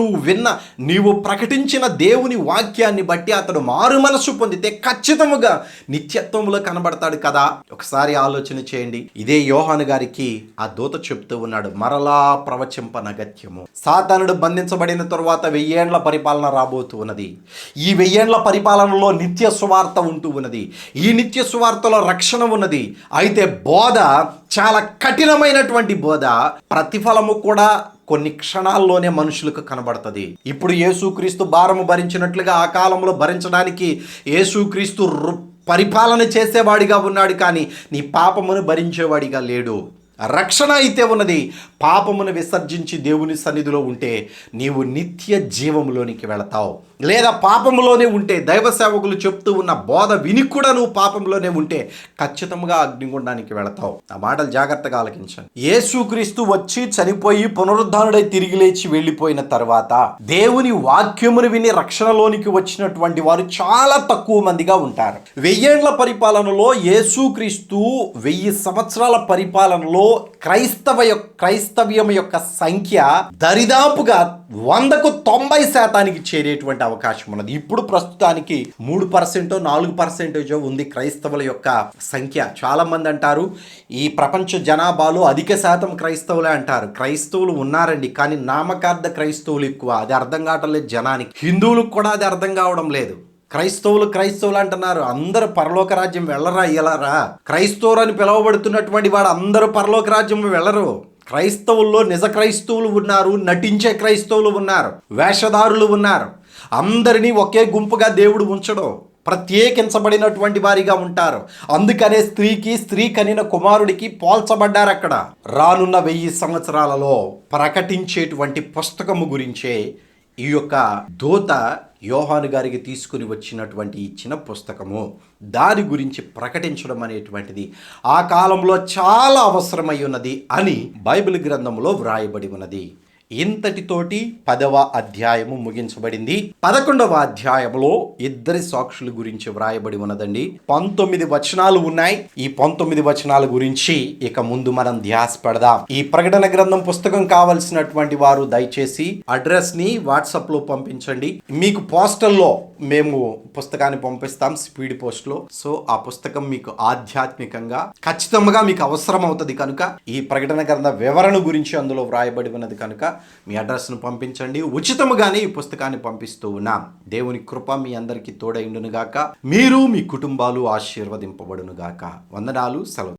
నీవు ప్రకటించిన దేవుని వాక్యాన్ని బట్టి అతను మారు మనసు పొందితే ఖచ్చితముగా నిత్యత్వములో కనబడతాడు కదా. ఒకసారి ఆలోచన చేయండి. ఇదే యోహాను గారికి ఆ దూత చెప్తూ ఉన్నాడు, మరలా ప్రవచింపనగత్యము. సాతానుడు బంధించబడిన తరువాత 1000 ఏండ్ల పరిపాలన రాబోతూ ఉన్నది. ఈ 1000 ఏండ్ల పరిపాలనలో నిత్య సువార్త ఉంటూ ఉన్నది. ఈ నిత్య సువార్తలో రక్షణ ఉన్నది. అయితే బోధ చాలా కఠినమైనటువంటి బోధ. ప్రతిఫలము కూడా కొన్ని క్షణాల్లోనే మనుషులకు కనబడుతుంది. ఇప్పుడు యేసుక్రీస్తు భారము భరించినట్లుగా ఆ కాలంలో భరించడానికి యేసుక్రీస్తు పరిపాలన చేసేవాడిగా ఉన్నాడు, కానీ నీ పాపమును భరించేవాడిగా లేడు. రక్షణ అయితే ఉన్నది. పాపమును విసర్జించి దేవుని సన్నిధిలో ఉంటే నీవు నిత్య జీవములోనికి వెళతావు. లేదా పాపములోనే ఉంటే, దైవ సేవకులు చెప్తూ ఉన్న బోధ విని కూడా నువ్వు పాపంలోనే ఉంటే ఖచ్చితంగా అగ్నిగుండానికి వెళతావు. ఆ మాటలు జాగ్రత్తగా ఆలకించండి. యేసుక్రీస్తు వచ్చి చనిపోయి పునరుద్ధానుడై తిరిగి లేచి వెళ్ళిపోయిన తర్వాత దేవుని వాక్యమును విని రక్షణలోనికి వచ్చినటువంటి వారు చాలా తక్కువ మందిగా ఉంటారు. 1000 ఏండ్ల పరిపాలనలో యేసుక్రీస్తు 1000 సంవత్సరాల పరిపాలనలో క్రైస్తవ్యం యొక్క సంఖ్య దరిదాపుగా 100కు 90% చేరేటువంటి అవకాశం ఉన్నది. ఇప్పుడు ప్రస్తుతానికి 3% 4% ఉంది క్రైస్తవుల యొక్క సంఖ్య. చాలా మంది అంటారు ఈ ప్రపంచ జనాభాలో అధిక శాతం క్రైస్తవులే అంటారు. క్రైస్తవులు ఉన్నారండి, కానీ నామకార్థ క్రైస్తవులు ఎక్కువ. అది అర్థం కావటం లేదు జనానికి. హిందువులకు కూడా అది అర్థం కావడం లేదు. క్రైస్తవులు అంటున్నారు, అందరూ పరలోక రాజ్యం వెళ్ళరా ఇలారా? క్రైస్తవులు అని పిలువబడుతున్నటువంటి వాడు అందరూ పరలోక రాజ్యం వెళ్ళరు. క్రైస్తవుల్లో నిజ క్రైస్తవులు ఉన్నారు, నటించే క్రైస్తవులు ఉన్నారు, వేషధారులు ఉన్నారు. అందరినీ ఒకే గుంపుగా దేవుడు ఉంచడం, ప్రత్యేకించబడినటువంటి వారిగా ఉంటారు. అందుకనే స్త్రీ కనిన కుమారుడికి పోల్చబడ్డారు. అక్కడ రానున్న 1000 సంవత్సరాలలో ప్రకటించేటువంటి పుస్తకము గురించే ఈ యొక్క దూత యోహాను గారికి తీసుకుని వచ్చినటువంటి ఇచ్చిన పుస్తకము, దాని గురించి ప్రకటించడం అనేటువంటిది ఆ కాలంలో చాలా అవసరమై ఉన్నది అని బైబిల్ గ్రంథంలో వ్రాయబడి ఉన్నది. ఇంతటితోటి 10వ అధ్యాయము ముగించబడింది. 11వ అధ్యాయంలో 2 సాక్షుల గురించి వ్రాయబడి ఉన్నదండి. 19 వచనాలు ఉన్నాయి. ఈ 19 వచనాల గురించి ఇక ముందు మనం ధ్యాస పెడదాం. ఈ ప్రకటన గ్రంథం పుస్తకం కావలసినటువంటి వారు దయచేసి అడ్రస్ ని వాట్సాప్ లో పంపించండి. మీకు పోస్టల్లో మేము పుస్తకాన్ని పంపిస్తాం, స్పీడ్ పోస్ట్ లో. సో ఆ పుస్తకం మీకు ఆధ్యాత్మికంగా ఖచ్చితంగా మీకు అవసరం అవుతుంది కనుక, ఈ ప్రకటన గ్రంథ వివరణ గురించి అందులో వ్రాయబడి ఉన్నది కనుక మీ అడ్రస్ను పంపించండి. ఉచితముగానే ఈ పుస్తకాన్ని పంపిస్తూ ఉన్నాం. దేవుని కృప మీ అందరికీ తోడైండును గాక. మీరు మీ కుటుంబాలు ఆశీర్వదింపబడును గాక. వందనాలు. సెలవు.